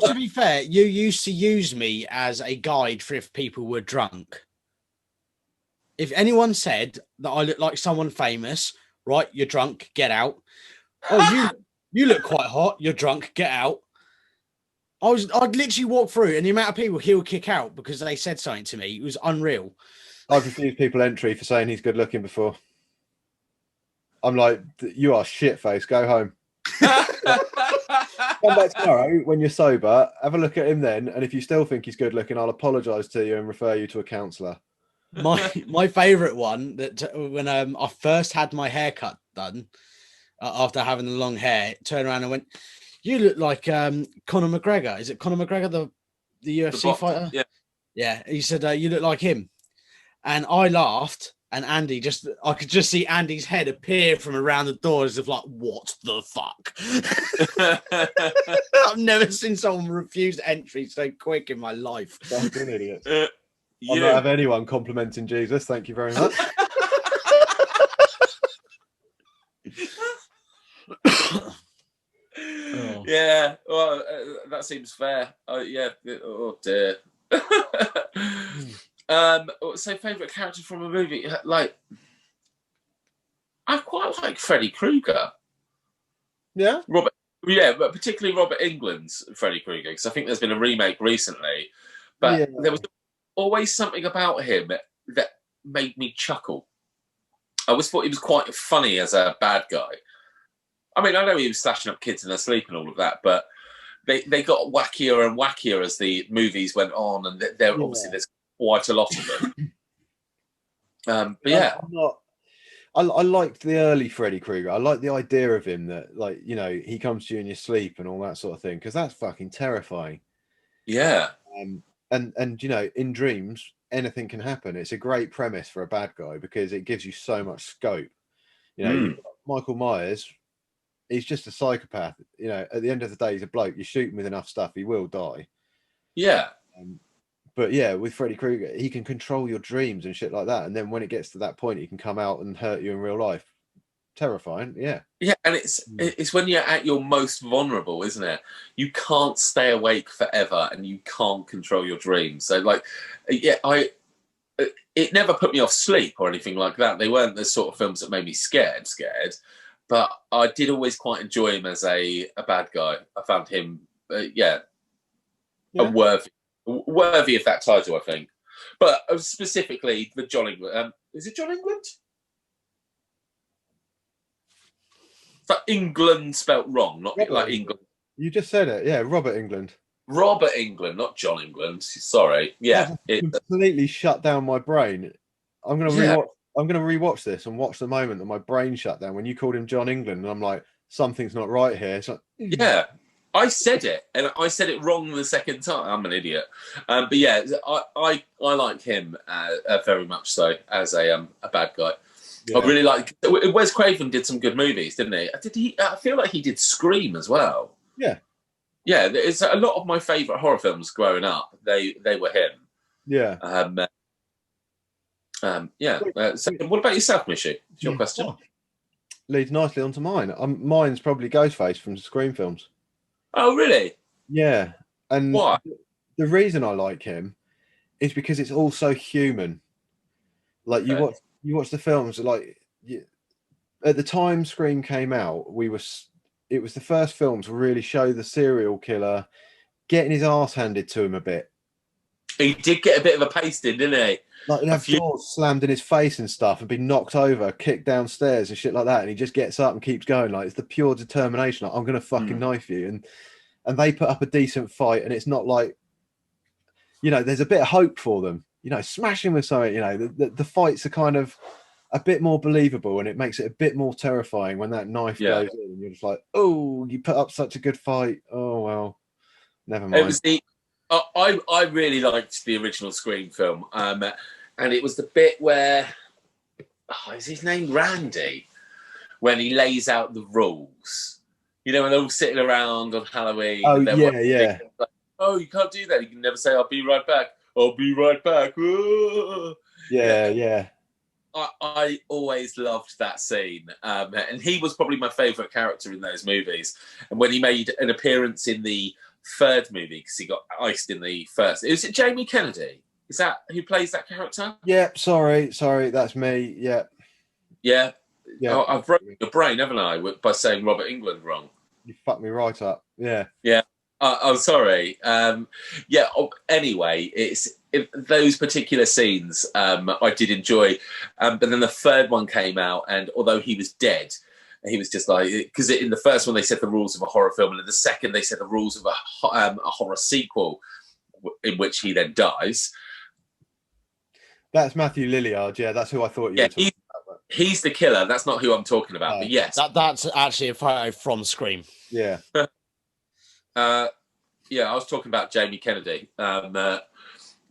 to be fair, you used to use me as a guide for if people were drunk. If anyone said that I look like someone famous, right? You're drunk, get out. Oh, you look quite hot. You're drunk, get out. I'd literally walk through, and the amount of people he would kick out because they said something to me, it was unreal. I've refused people entry for saying he's good looking before. I'm like, you are shit face. Go home. Come back tomorrow when you're sober. Have a look at him then, and if you still think he's good looking, I'll apologise to you and refer you to a counsellor. My favourite one that when I first had my haircut done after having the long hair, turned around and went, "You look like Conor McGregor. Is it Conor McGregor, the UFC fighter?" Yeah. He said, "You look like him." And I laughed, and I could just see Andy's head appear from around the door as if like, what the fuck? I've never seen someone refuse entry so quick in my life. That's an idiot. I don't have anyone complimenting Jesus. Thank you very much. Oh. Yeah, well, that seems fair. Yeah. Oh dear. So favourite character from a movie, like I quite like Freddy Krueger. Yeah, but particularly Robert Englund's Freddy Krueger, because I think there's been a remake recently. But there was always something about him that made me chuckle. I always thought he was quite funny as a bad guy. I mean, I know he was slashing up kids in their sleep and all of that, but they got wackier and wackier as the movies went on, and obviously there's quite a lot of them. But yeah, I liked the early Freddy Krueger. I like the idea of him that, like, you know, he comes to you in your sleep and all that sort of thing, because that's fucking terrifying. Yeah. And you know, in dreams, anything can happen. It's a great premise for a bad guy because it gives you so much scope. You know, you've got Michael Myers, he's just a psychopath. You know, at the end of the day, he's a bloke. You shoot him with enough stuff, he will die. Yeah. But yeah, with Freddy Krueger, he can control your dreams and shit like that. And then when it gets to that point, he can come out and hurt you in real life. Terrifying, yeah. Yeah, and it's when you're at your most vulnerable, isn't it? You can't stay awake forever, and you can't control your dreams. So, like, yeah, it never put me off sleep or anything like that. They weren't the sort of films that made me scared. But I did always quite enjoy him as a bad guy. I found him, worthy of that title, I think. But specifically the John England. Is it John England? But England spelt wrong, not Robert like England. You just said it. Yeah, Robert England. Robert England, not John England. Sorry. Yeah. Completely shut down my brain. I'm gonna rewatch. I'm gonna rewatch this and watch the moment that my brain shut down when you called him John England, and I'm like, something's not right here. It's like, yeah, I said it, and I said it wrong the second time. I'm an idiot. But yeah, I like him very much so as a bad guy. Yeah. I really like. Wes Craven did some good movies, didn't he? I feel like he did Scream as well. Yeah. Yeah, it's a lot of my favourite horror films growing up. They were him. Yeah. Yeah. So what about yourself, Mishy? What's your question? Oh, leads nicely onto mine. Mine's probably Ghostface from Scream films. Oh, really? Yeah. And why? The reason I like him is because it's all so human. Like you watch the films, like at the time Scream came out, it was the first film to really show the serial killer getting his ass handed to him a bit. He did get a bit of a pasting, didn't he? Like he'd have doors slammed in his face and stuff, and be knocked over, kicked downstairs and shit like that, and he just gets up and keeps going. Like it's the pure determination. Like, I'm gonna fucking knife you, and they put up a decent fight, and it's not like, there's a bit of hope for them. Smashing with something. The fights are kind of a bit more believable, and it makes it a bit more terrifying when that knife goes in, and you're just like, oh, you put up such a good fight. Oh well, never mind. It was I really liked the original Scream film, and it was the bit where is his name Randy, when he lays out the rules. When they're all sitting around on Halloween. Oh yeah. Like, oh, you can't do that. You can never say, "I'll be right back." I'll be right back. Yeah. I always loved that scene, and he was probably my favourite character in those movies. And when he made an appearance in the third movie, because he got iced in the first, is it Jamie Kennedy? Is that who plays that character? Yeah. Sorry, that's me. Yeah. Oh, I've broken your brain, haven't I, by saying Robert England wrong? You fucked me right up. Yeah. I'm sorry. Anyway, those particular scenes I did enjoy, but then the third one came out, and although he was dead, he was just like, because in the first one they said the rules of a horror film, and in the second they said the rules of a horror sequel, in which he then dies. That's Matthew Lillard. Yeah, that's who I thought you were talking about. He's the killer. That's not who I'm talking about. But yes, that's actually a photo from Scream. Yeah. I was talking about Jamie Kennedy. But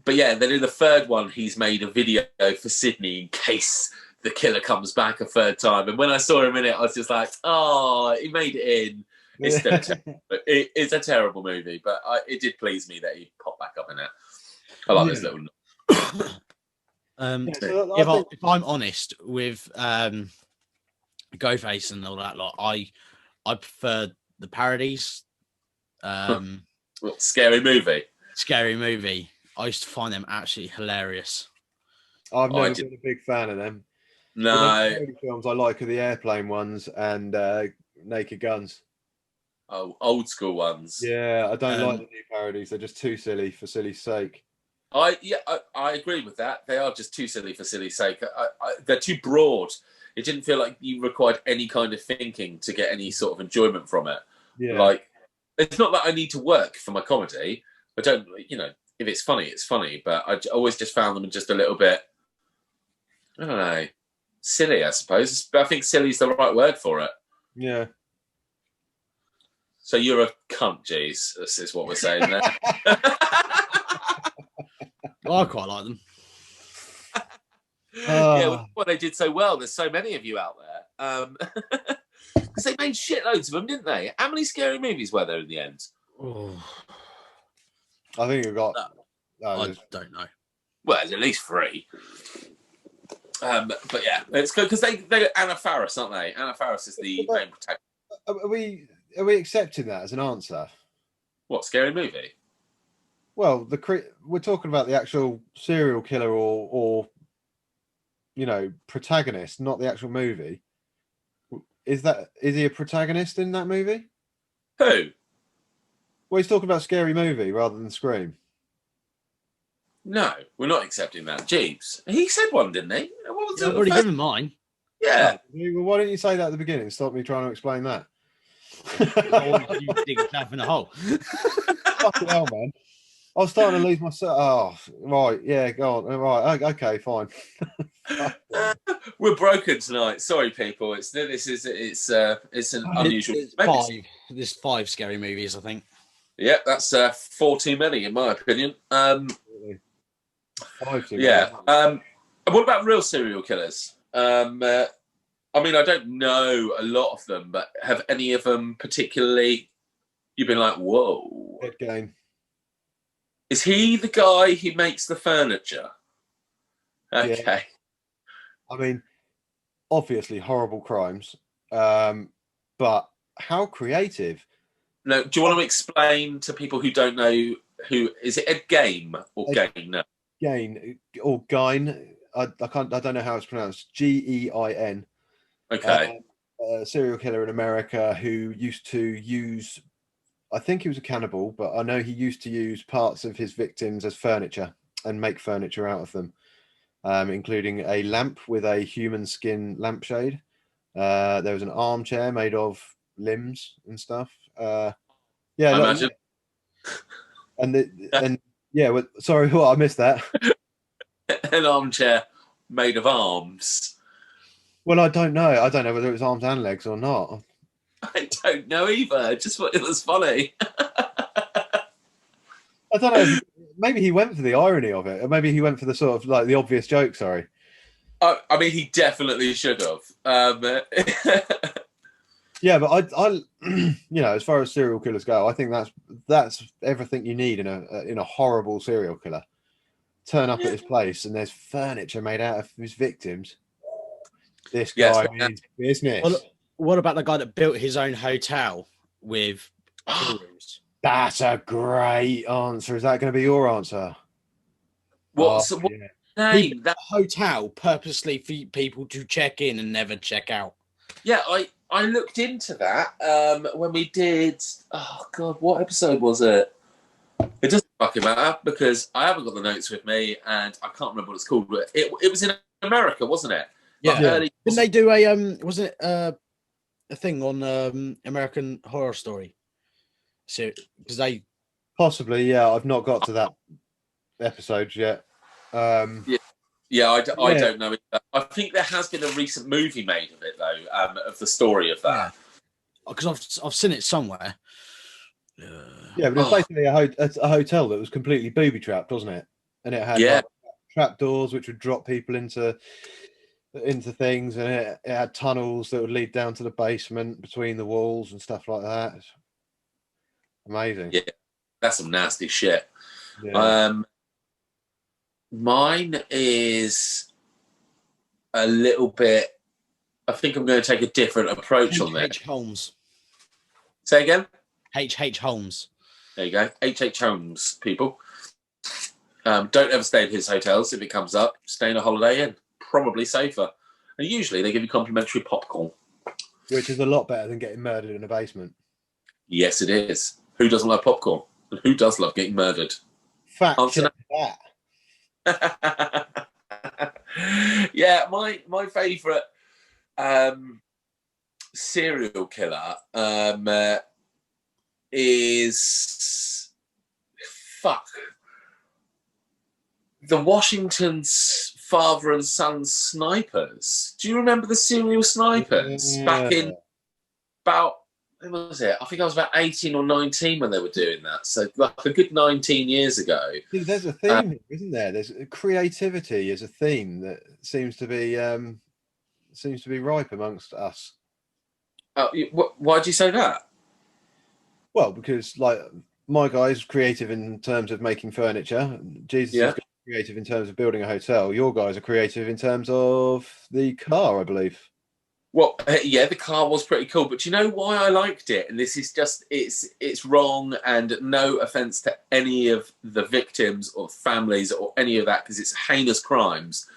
yeah, then in the third one, he's made a video for Sydney in case the killer comes back a third time. And when I saw him in it, I was just like, oh, he made it in. It's still it's a terrible movie, but it did please me that he popped back up in it. I like this little. If I'm honest with Ghostface and all that lot, I prefer the parodies. Scary Movie. I used to find them absolutely hilarious. I've never been a big fan of them. No. The films I like are the airplane ones and Naked Guns. Oh, old school ones. Yeah, I don't like the new parodies. They're just too silly for silly's sake. I agree with that. They are just too silly for silly's sake. They're too broad. It didn't feel like you required any kind of thinking to get any sort of enjoyment from it. Yeah. Like, it's not that I need to work for my comedy. I don't, if it's funny, it's funny. But I always just found them just a little bit, I don't know, silly, I suppose. But I think silly is the right word for it. Yeah. So you're a cunt, Jeez. This is what we're saying there. I quite like them. Well, they did so well. There's so many of you out there. Because they made shitloads of them, didn't they? How many scary movies were there in the end? I think you got. I don't know. Well, there's at least 3. But yeah, it's good because they're Anna Faris, aren't they? Anna Faris is the main protagonist. Are we accepting that as an answer? What, scary movie? Well, we're talking about the actual serial killer or protagonist, not the actual movie. Is he a protagonist in that movie? Who? Well, he's talking about Scary Movie rather than Scream. No, we're not accepting that. Jeeves. He said one, didn't he? What was I've it? already given mine. Yeah. Well, why didn't you say that at the beginning? Stop me trying to explain that. I wanted you to dig yourself in a hole. Fucking hell, man. I was starting to lose myself. Oh, right. Yeah, go on. Right. Okay, fine. We're broken tonight. Sorry, people. It's an unusual. There's 5 scary movies, I think. Yeah, that's 4 too many, in my opinion. 5 too many. Yeah. What about real serial killers? I mean, I don't know a lot of them, but have any of them particularly you've been like, whoa? Ed Gein. Is he the guy who makes the furniture? Okay. Yeah. I mean, obviously horrible crimes, but how creative. No, do you want to explain to people who don't know who is it? Ed Gein or Gain? No. Gein or Gein. I don't know how it's pronounced. Gein. Okay. A serial killer in America who used to use. I think he was a cannibal, but I know he used to use parts of his victims as furniture and make furniture out of them, including a lamp with a human skin lampshade. There was an armchair made of limbs and stuff. Yeah, I imagine. And yeah, sorry, what I missed that. An armchair made of arms. Well, I don't know. I don't know whether it was arms and legs or not. I don't know either. Just thought it was funny. I don't know. Maybe he went for the irony of it, or maybe he went for the sort of like the obvious joke. Sorry. I mean, he definitely should have. Yeah, but I as far as serial killers go, I think that's everything you need in a horrible serial killer. Turn up at his place and there's furniture made out of his victims. This guy means business. What about the guy that built his own hotel with rooms? That's a great answer. Is that going to be your answer? What name? That hotel purposely for people to check in and never check out. Yeah, I looked into that when we did. Oh God, what episode was it? It doesn't fucking matter because I haven't got the notes with me and I can't remember what it's called. But it was in America, wasn't it? Yeah. Didn't they do a wasn't it a thing on American Horror Story? So because they possibly, yeah, I've not got to that episode yet. I don't know. I think there has been a recent movie made of it though, of the story of that. Because I've seen it somewhere. Yeah, but it's basically a hotel that was completely booby trapped, wasn't it? And it had like, trap doors which would drop people into things, and it had tunnels that would lead down to the basement between the walls and stuff like that. It's amazing. Yeah, that's some nasty shit. Yeah. Mine is a little bit. I think I'm going to take a different approach on this. H. Holmes. Say again. H. Holmes. There you go. H. Holmes, people. Don't ever stay in his hotels if it comes up. Stay in a Holiday Inn. Probably safer. And usually they give you complimentary popcorn. Which is a lot better than getting murdered in a basement. Yes, it is. Who doesn't love popcorn? And who does love getting murdered? Fact check that. Yeah, my favourite serial killer is the Washington's father and son snipers. Do you remember the serial snipers back in about, when was it? I think I was about 18 or 19 when they were doing that. So like a good 19 years ago. There's a theme here, isn't there? There's creativity is a theme that seems to be ripe amongst us. Why do you say that? Well, because like my guy's creative in terms of making furniture. Jesus is creative in terms of building a hotel. Your guys are creative in terms of the car, I believe. Well, yeah, the car was pretty cool, but do you know why I liked it? And this is just, it's wrong, and no offense to any of the victims or families or any of that, because it's heinous crimes.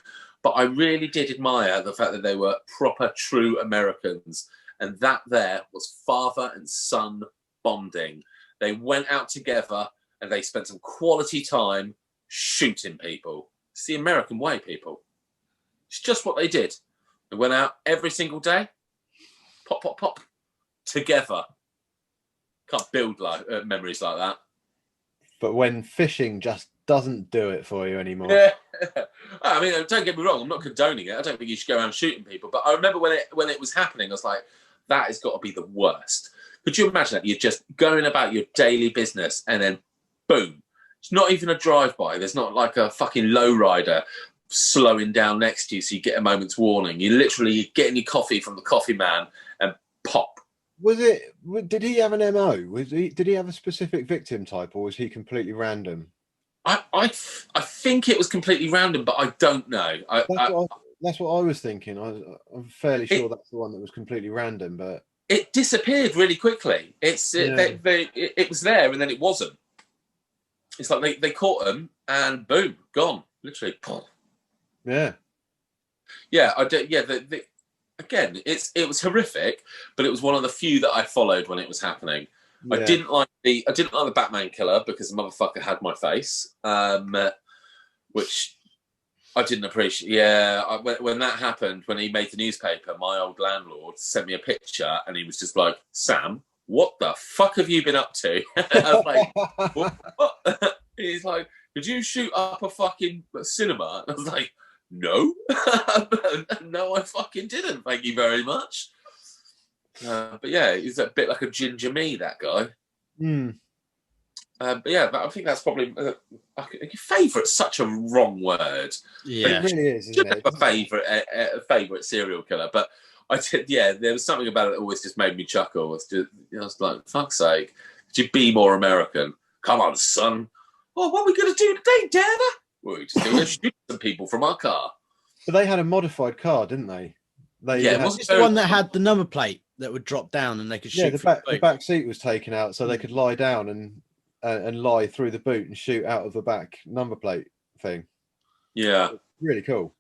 But I really did admire the fact that they were proper, true Americans. And that there was father and son bonding. They went out together and they spent some quality time shooting people. It's the American way, people. It's just what they did. They went out every single day, pop, pop, pop, together. Can't build memories like that. But when fishing just doesn't do it for you anymore. Yeah. I mean, don't get me wrong. I'm not condoning it. I don't think you should go around shooting people. But I remember when it was happening, I was like, that has got to be the worst. Could you imagine that? You're just going about your daily business and then boom. It's not even a drive-by. There's not like a fucking lowrider slowing down next to you so you get a moment's warning. You're literally getting your coffee from the coffee man and pop. Did he have an MO? Did he have a specific victim type, or was he completely random? I think it was completely random, but I don't know. That's what I was thinking. I'm fairly sure that's the one that was completely random, but it disappeared really quickly. It was there and then it wasn't. It's like they caught him and boom, gone. Literally. Yeah. Yeah, I did. Yeah, again, it was horrific, but it was one of the few that I followed when it was happening. Yeah. I didn't like the Batman killer because the motherfucker had my face, which I didn't appreciate. Yeah, when that happened, when he made the newspaper, my old landlord sent me a picture, and he was just like, "Sam, what the fuck have you been up to?" I was like, "What?" He's like, "Did you shoot up a fucking cinema?" And I was like, "No, no, I fucking didn't. Thank you very much." But yeah, he's a bit like a ginger me, that guy. But yeah, I think that's probably favourite's such a wrong word. Yeah, it really is, isn't it? A favourite serial killer, but I did. Yeah, there was something about it that always just made me chuckle. I was like, "Fuck's sake, could you be more American? Come on, son. Well, what are we going to do today, Dad? We're just going to shoot some people from our car." But they had a modified car, didn't they? Yeah, was it the one that had the number plate that would drop down and they could shoot? Yeah, the back seat was taken out so they could lie down and lie through the boot and shoot out of the back number plate thing. Yeah, really cool.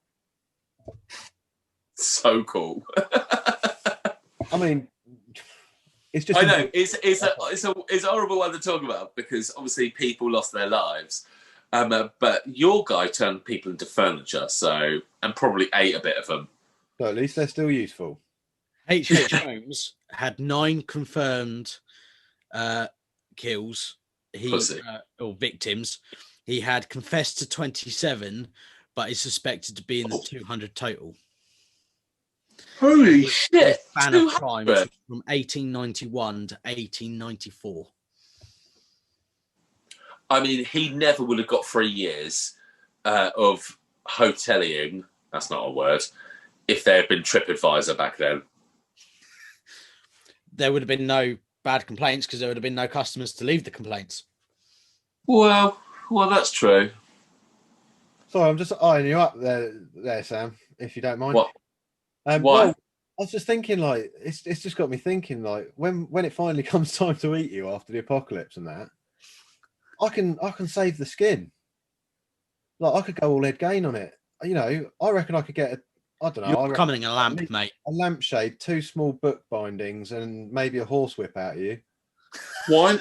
So cool. I mean, it's just. I know it's a horrible one to talk about because obviously people lost their lives. But your guy turned people into furniture, and probably ate a bit of them. So at least they're still useful. H.H. Holmes had 9 confirmed kills. Or victims. He had confessed to 27, but is suspected to be in the 200 total. Holy shit! Span of crime from 1891 to 1894. I mean, he never would have got 3 years of hotelling. That's not a word. If there had been TripAdvisor back then, there would have been no bad complaints because there would have been no customers to leave the complaints. Well, that's true. Sorry, I'm just eyeing you up there, Sam. If you don't mind. What? Why? Well, I was just thinking, like, it's just got me thinking, like, when it finally comes time to eat you after the apocalypse and that, I can save the skin. Like, I could go all Ed Gain on it. You know, I reckon I could get I don't know. You're becoming a lamp, mate. A lampshade, 2 small book bindings, and maybe a horsewhip out of you. Why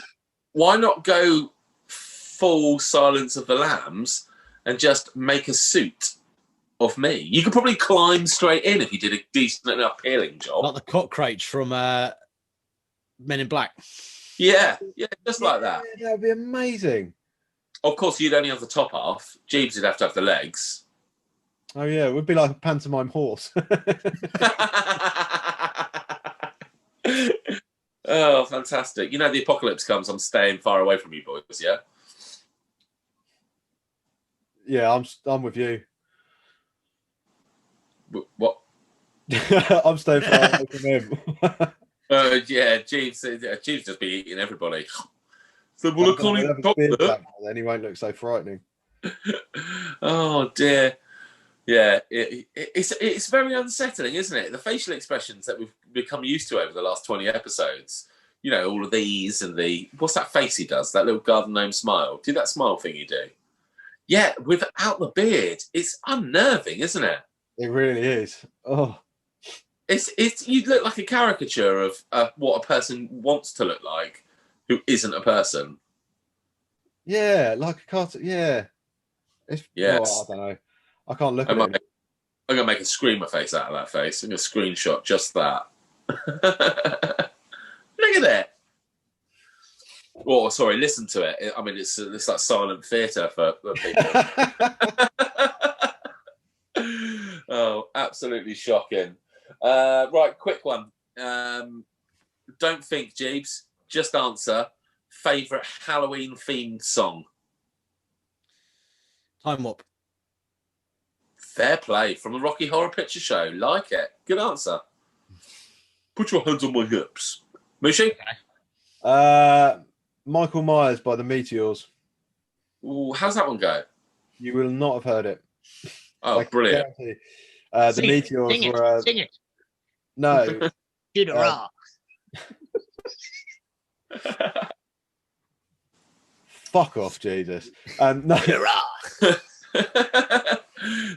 not go full Silence of the Lambs and just make a suit of me? You could probably climb straight in if you did a decent enough peeling job. Like the cockroach from Men in Black. Yeah, just like that. That would be amazing. Of course, you'd only have the top half. Jeeves would have to have the legs. Oh yeah, it would be like a pantomime horse. Oh, fantastic! You know, the apocalypse comes. I'm staying far away from you boys. Yeah. Yeah, I'm with you. What? I'm staying far away from him. Yeah, Jeeves just be eating everybody. So we'll call him then he won't look so frightening. Oh dear. Yeah, it's very unsettling, isn't it? The facial expressions that we've become used to over the last 20 episodes. You know, all of these and what's that face he does? That little garden gnome smile. Do that smile thing you do. Yeah, without the beard, it's unnerving, isn't it? It really is. Oh, it's you look like a caricature of what a person wants to look like, who isn't a person. Yeah, like a cartoon. Yeah. Yes. Well, I don't know. I can't look I'm at it. going to make a screamer face out of that face. I'm going to screenshot just that. Look at that. Oh, sorry, listen to it. I mean, it's like silent theatre for people. Oh, absolutely shocking. Right, quick one. Don't think, Jeeves. Just answer. Favourite Halloween-themed song? Time Warp. Fair play. From the Rocky Horror Picture Show. Like it. Good answer. Put your hands on my hips. Mushy? Michael Myers by the Meteors. Ooh, how's that one go? You will not have heard it. Oh, brilliant. The Meteors were... Sing it. No. Do the rock. Fuck off, Jesus. No.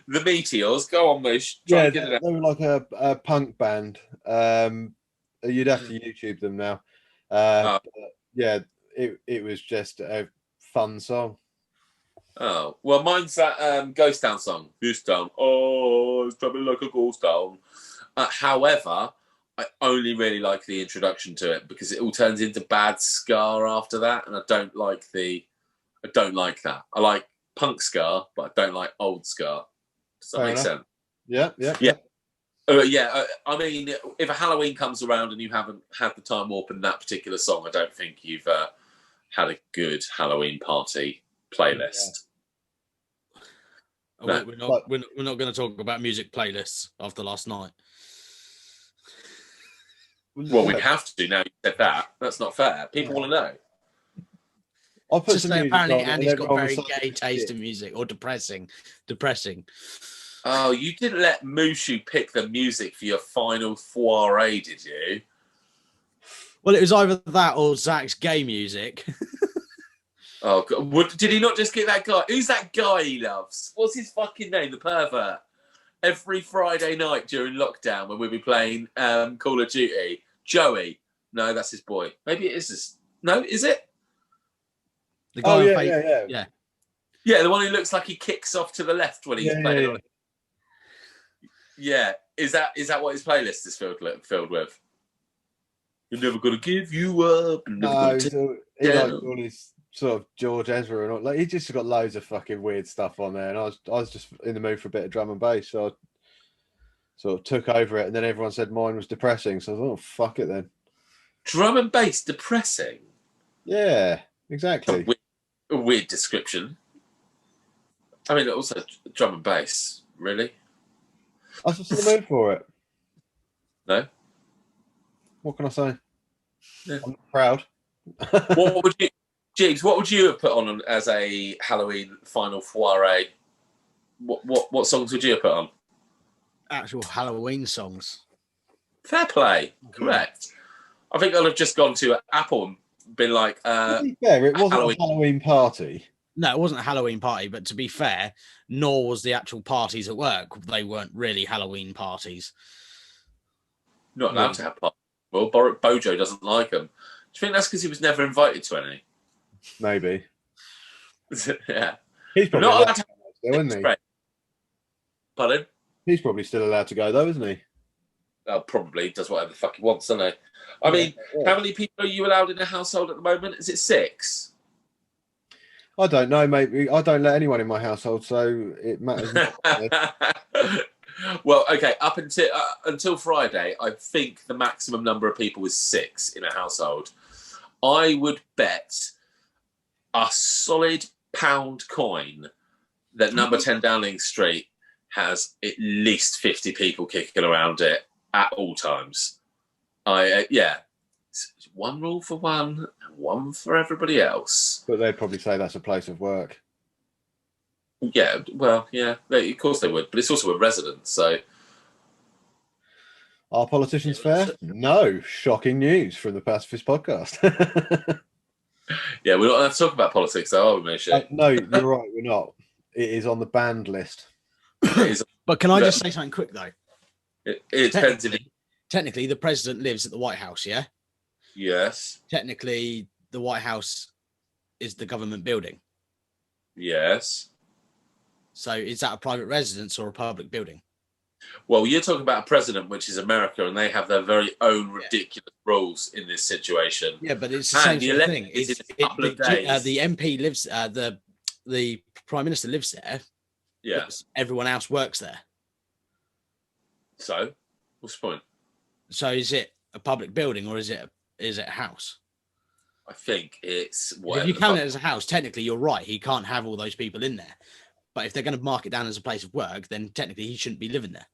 The Meteors. Go on, Mish. Yeah, they were like a punk band. You'd have to YouTube them now. But yeah, it was just a fun song. Oh, well, mine's that Ghost Town song. Ghost Town. Oh, it's traveling like a ghost town. However, I only really like the introduction to it because it all turns into bad ska after that, and I don't like that. I like punk ska, but I don't like old ska. Does that make sense? Yeah. I mean, if a Halloween comes around and you haven't had the Time Warp in that particular song, I don't think you've had a good Halloween party playlist. Yeah. No. We're not going to talk about music playlists after last night. Well, we have to now you said that. That's not fair. People want to know. I'll put Just some say music apparently on, Andy's got very everyone gay taste in music, or depressing. Oh, you didn't let Mushu pick the music for your final soiree, did you? Well, it was either that or Zach's gay music. Oh, God. Did he not just get that guy? Who's that guy he loves? What's his fucking name? The pervert. Every Friday night during lockdown when we'll be playing Call of Duty. Joey. No, that's his boy. Maybe it is his... No, is it? The guy yeah. Yeah, the one who looks like he kicks off to the left when he's playing. Yeah. Is that what his playlist is filled with? You're never gonna give you up. He likes all his sort of George Ezra and all. Like, he just got loads of fucking weird stuff on there, and I was just in the mood for a bit of drum and bass, so I sort of took over it. And then everyone said mine was depressing, so I thought, oh, fuck it then. Drum and bass depressing. Yeah, exactly. A weird description. I mean, also drum and bass. Really? I was just in the mood for it. No. What can I say? Yeah. I'm proud. What would you, Jeeves? What would you have put on as a Halloween final soiree? What songs would you have put on? Actual Halloween songs. Fair play. Correct. I think I'll have just gone to Apple and been like, to be fair, it wasn't a Halloween party. No, it wasn't a Halloween party, but to be fair, nor was the actual parties at work. They weren't really Halloween parties. Not allowed to have parties. Well, Bojo doesn't like them. Do you think that's because he was never invited to any? Maybe. Yeah. He's probably not allowed to go, isn't he? Pardon? He's probably still allowed to go, though, isn't he? Oh, probably. Does whatever the fuck he wants, doesn't he? I mean, how many people are you allowed in a household at the moment? Is it 6? I don't know, mate. I don't let anyone in my household, so it matters not. Well, okay. Up until Friday, I think the maximum number of people is 6 in a household. I would bet a solid £1 coin that number 10 Downing Street has at least 50 people kicking around it at all times. It's one rule for one and one for everybody else. But they'd probably say that's a place of work. Yeah, well, yeah, of course they would, but it's also a residence, so... Are politicians fair? No. Shocking news from the Pacifist podcast. Yeah, we're not allowed to talk about politics, though, are we, Misha? No, you're right, we're not. It is on the banned list. But can I just say something quick, though? It depends if... Technically, the president lives at the White House, yeah? Yes. Technically, the White House is the government building. Yes. So is that a private residence or a public building? Well, you're talking about a president, which is America, and they have their very own ridiculous rules in this situation. Yeah, but it's the same sort of thing. Is in a couple of days. The MP lives, the Prime Minister lives there. Yeah. Everyone else works there. So, what's the point? So is it a public building or is it a house? I think it's if you count it as a house, technically you're right. He can't have all those people in there. But if they're going to mark it down as a place of work, then technically he shouldn't be living there.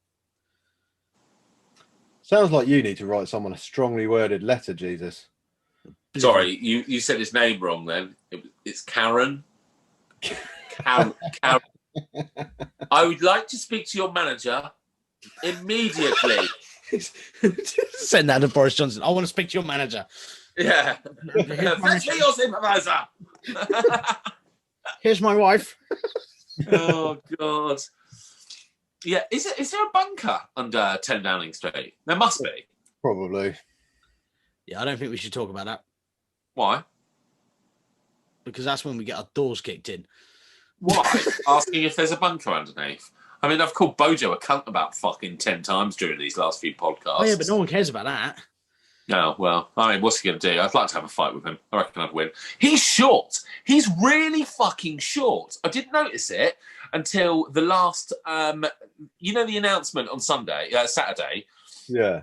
Sounds like you need to write someone a strongly worded letter, Jesus. Sorry, you said his name wrong then. It's Karen. Karen. I would like to speak to your manager immediately. Send that to Boris Johnson. I want to speak to your manager. Yeah. Fetch me your supervisor. Here's my wife. Oh, God. Yeah, is there a bunker under 10 Downing Street? There must be. Probably. Yeah, I don't think we should talk about that. Why? Because that's when we get our doors kicked in. Why? Asking if there's a bunker underneath. I mean, I've called Bojo a cunt about fucking 10 times during these last few podcasts. Oh, yeah, but no one cares about that. No, well, I mean, what's he going to do? I'd like to have a fight with him. I reckon I'd win. He's short. He's really fucking short. I didn't notice it until the last, the announcement on Saturday. Yeah.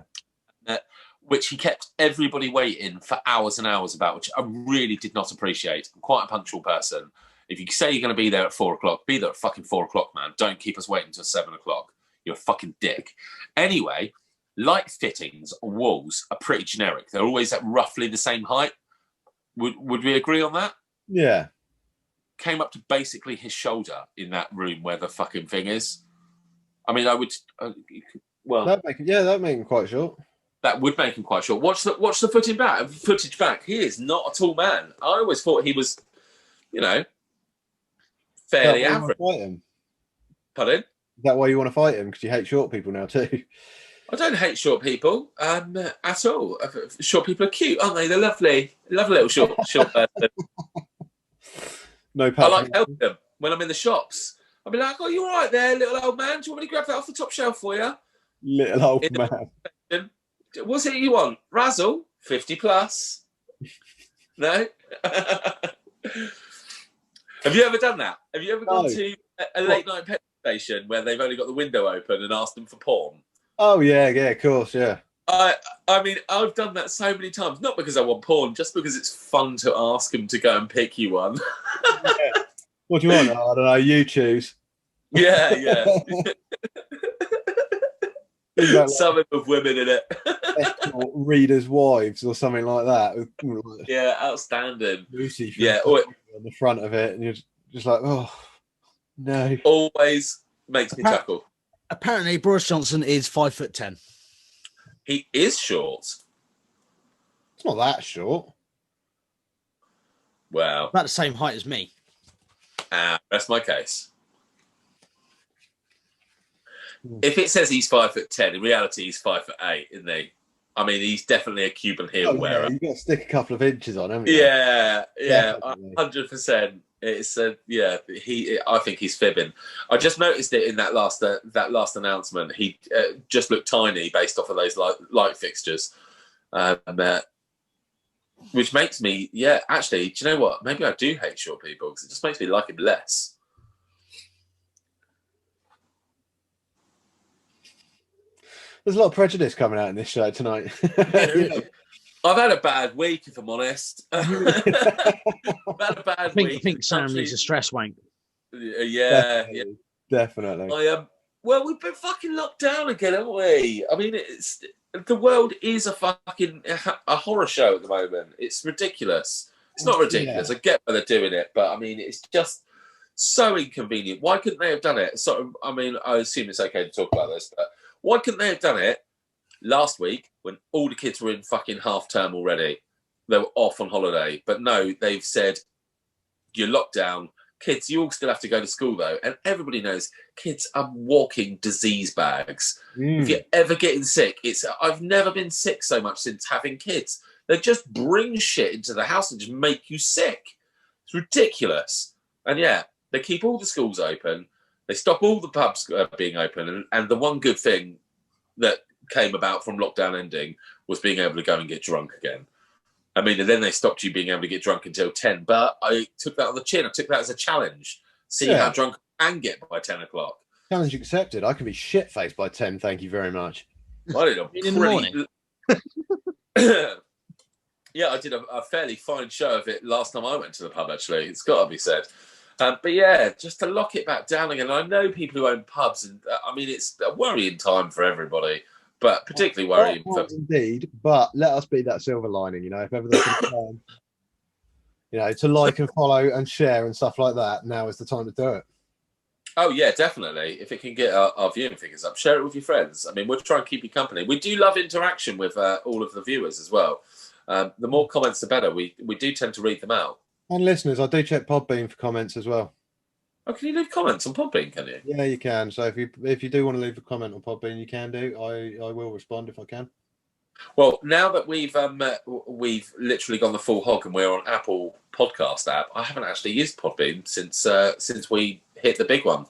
Which he kept everybody waiting for hours and hours about, which I really did not appreciate. I'm quite a punctual person. If you say you're going to be there at 4 o'clock, be there at fucking 4 o'clock, man. Don't keep us waiting until 7 o'clock. You're a fucking dick. Anyway, light fittings on walls are pretty generic. They're always at roughly the same height. Would we agree on that? Yeah. Came up to basically his shoulder in that room where the fucking thing is. I mean, I would... that'd make him quite short. That would make him quite short. Watch the footage back. He is not a tall man. I always thought he was, fairly average. Fight him? Pardon? Is that why you want to fight him? Because you hate short people now too? I don't hate short people at all. Short people are cute, aren't they? They're lovely. Lovely little short person. No, I like helping them when I'm in the shops. I'll be like, "Oh, you all right there, little old man? Do you want me to grab that off the top shelf for you?" Little old man. What's it you want? Razzle? 50 plus? No? Have you ever done that? Have you ever gone to a late night petrol station where they've only got the window open and asked them for porn? Oh, yeah, of course, yeah. I mean, I've done that so many times, not because I want porn, just because it's fun to ask them to go and pick you one. Yeah. What do you want? I don't know, you choose. Yeah. Something with women in it. Readers' wives or something like that. Yeah, outstanding. Lucy on the front of it, and you're just like, oh, no. Always makes me chuckle. Apparently, Boris Johnson is 5'10". He is short. It's not that short. Well, about the same height as me. That's my case. If it says he's 5'10", in reality he's 5'8", isn't he? I mean, he's definitely a Cuban heel wearer. You've got to stick a couple of inches on, haven't you? Yeah, 100%. It's I think he's fibbing. I just noticed it in that last announcement. He just looked tiny based off of those light fixtures, which makes me, actually, do you know what? Maybe I do hate short people because it just makes me like him less. There's a lot of prejudice coming out in this show tonight. I've had a bad week, if I'm honest. I've had a bad week. I think Sam needs a stress wank. Yeah, definitely. Well, we've been fucking locked down again, haven't we? I mean, the world is a horror show at the moment. It's ridiculous. It's not ridiculous. I get why they're doing it, but I mean, it's just so inconvenient. Why couldn't they have done it? So, I mean, I assume it's okay to talk about this, but why couldn't they have done it last week when all the kids were in fucking half term already? They were off on holiday. But no, they've said, you're locked down. Kids, you all still have to go to school, though. And everybody knows kids are walking disease bags. If you're ever getting sick, I've never been sick so much since having kids. They just bring shit into the house and just make you sick. It's ridiculous. And yeah, they keep all the schools open. They stop all the pubs being open, and the one good thing that came about from lockdown ending was being able to go and get drunk again. I mean, and then they stopped you being able to get drunk until 10. But I took that on the chin. I took that as a challenge. See how drunk I can get by 10 o'clock. Challenge accepted. I can be shit-faced by 10, thank you very much. I did in the morning. Yeah, I did a fairly fine show of it last time I went to the pub, actually. It's got to be said. But yeah, just to lock it back down again. I know people who own pubs, and I mean, it's a worrying time for everybody, but particularly worrying for... Indeed, but let us be that silver lining, you know, if ever there's a time, you know, to like and follow and share and stuff like that, now is the time to do it. Oh, yeah, definitely. If it can get our viewing figures up, share it with your friends. I mean, we'll try and keep you company. We do love interaction with all of the viewers as well. The more comments, the better. We do tend to read them out. And listeners, I do check Podbean for comments as well. Oh, can you leave comments on Podbean, can you? Yeah, you can. So if you do want to leave a comment on Podbean, you can do. I will respond if I can. Well, now that we've literally gone the full hog and we're on Apple Podcast app, I haven't actually used Podbean since we hit the big one.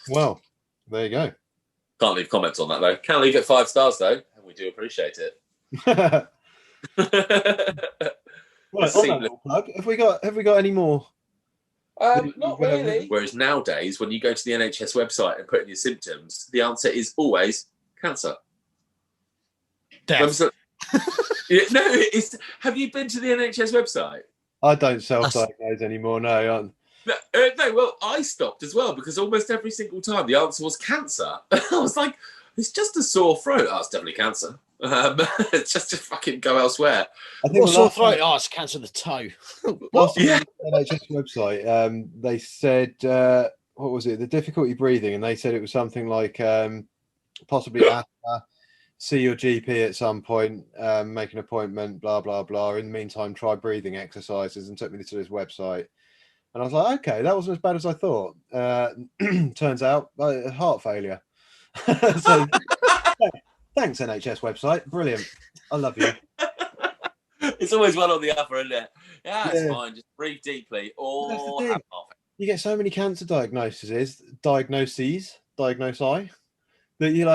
Well, there you go. Can't leave comments on that though. Can leave it 5 stars though, and we do appreciate it. Right, plug. Have we got any more? Not really. Whereas nowadays, when you go to the NHS website and put in your symptoms, the answer is always cancer. Death. No, have you been to the NHS website? I don't self-diagnose anymore. No. No, well, I stopped as well because almost every single time the answer was cancer. I was like, it's just a sore throat. Oh, it's definitely cancer. It's just to fucking go elsewhere. I think sore throat. Oh, it's cancer of the toe. Yeah. NHS website. They said, what was it? The difficulty breathing, and they said it was something like possibly asthma. See your GP at some point. Make an appointment. Blah blah blah. In the meantime, try breathing exercises, and took me to this website. And I was like, okay, that wasn't as bad as I thought. Turns out, heart failure. So, thanks, NHS website. Brilliant. I love you. It's always one or the other, isn't it? Yeah, it's fine. Just breathe deeply or have half. You get so many cancer diagnoses, that you're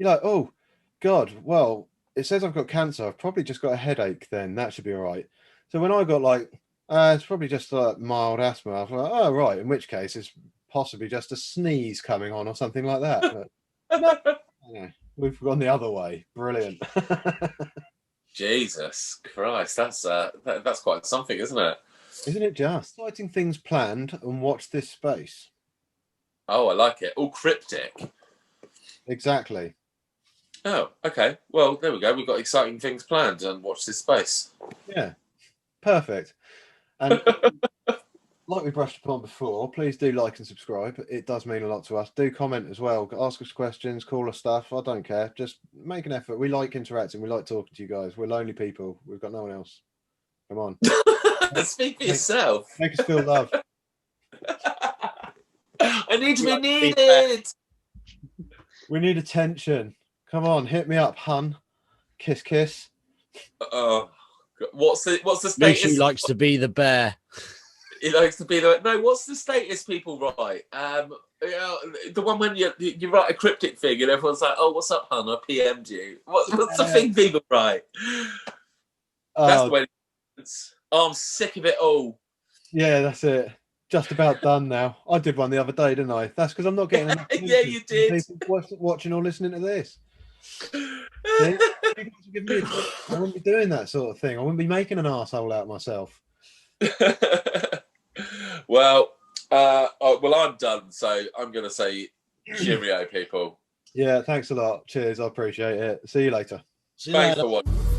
like, oh, God, well, it says I've got cancer. I've probably just got a headache then. That should be all right. So when I got like, it's probably just mild asthma. I was like, oh, right. In which case, it's possibly just a sneeze coming on or something like that. But no, we've gone the other way. Brilliant. Jesus Christ, that's quite something, isn't it? Isn't it just? Exciting things planned and watch this space. Oh, I like it. All cryptic. Exactly. Oh, okay. Well, there we go. We've got exciting things planned and watch this space. Yeah. Perfect. And like we brushed upon before, please do like and subscribe. It does mean a lot to us. Do comment as well. Ask us questions, call us stuff. I don't care. Just make an effort. We like interacting. We like talking to you guys. We're lonely people. We've got no one else. Come on. Speak for yourself. Make us feel loved. I need to be needed. We need attention. Come on, hit me up, hun. Kiss, kiss. What's the status? She likes to be the bear. He likes to be the... No, what's the status people write? The one when you write a cryptic thing and everyone's like, oh, what's up, hun? I PM'd you. What's the thing people write? That's the way it's... Oh, I'm sick of it all. Yeah, that's it. Just about done now. I did one the other day, didn't I? That's because I'm not getting enough yeah, you did. People watching or listening to this. See? I wouldn't be doing that sort of thing. I wouldn't be making an arsehole out of myself. Well, I'm done. So I'm going to say cheerio, people. Yeah, thanks a lot. Cheers. I appreciate it. See you later. Thanks for watching.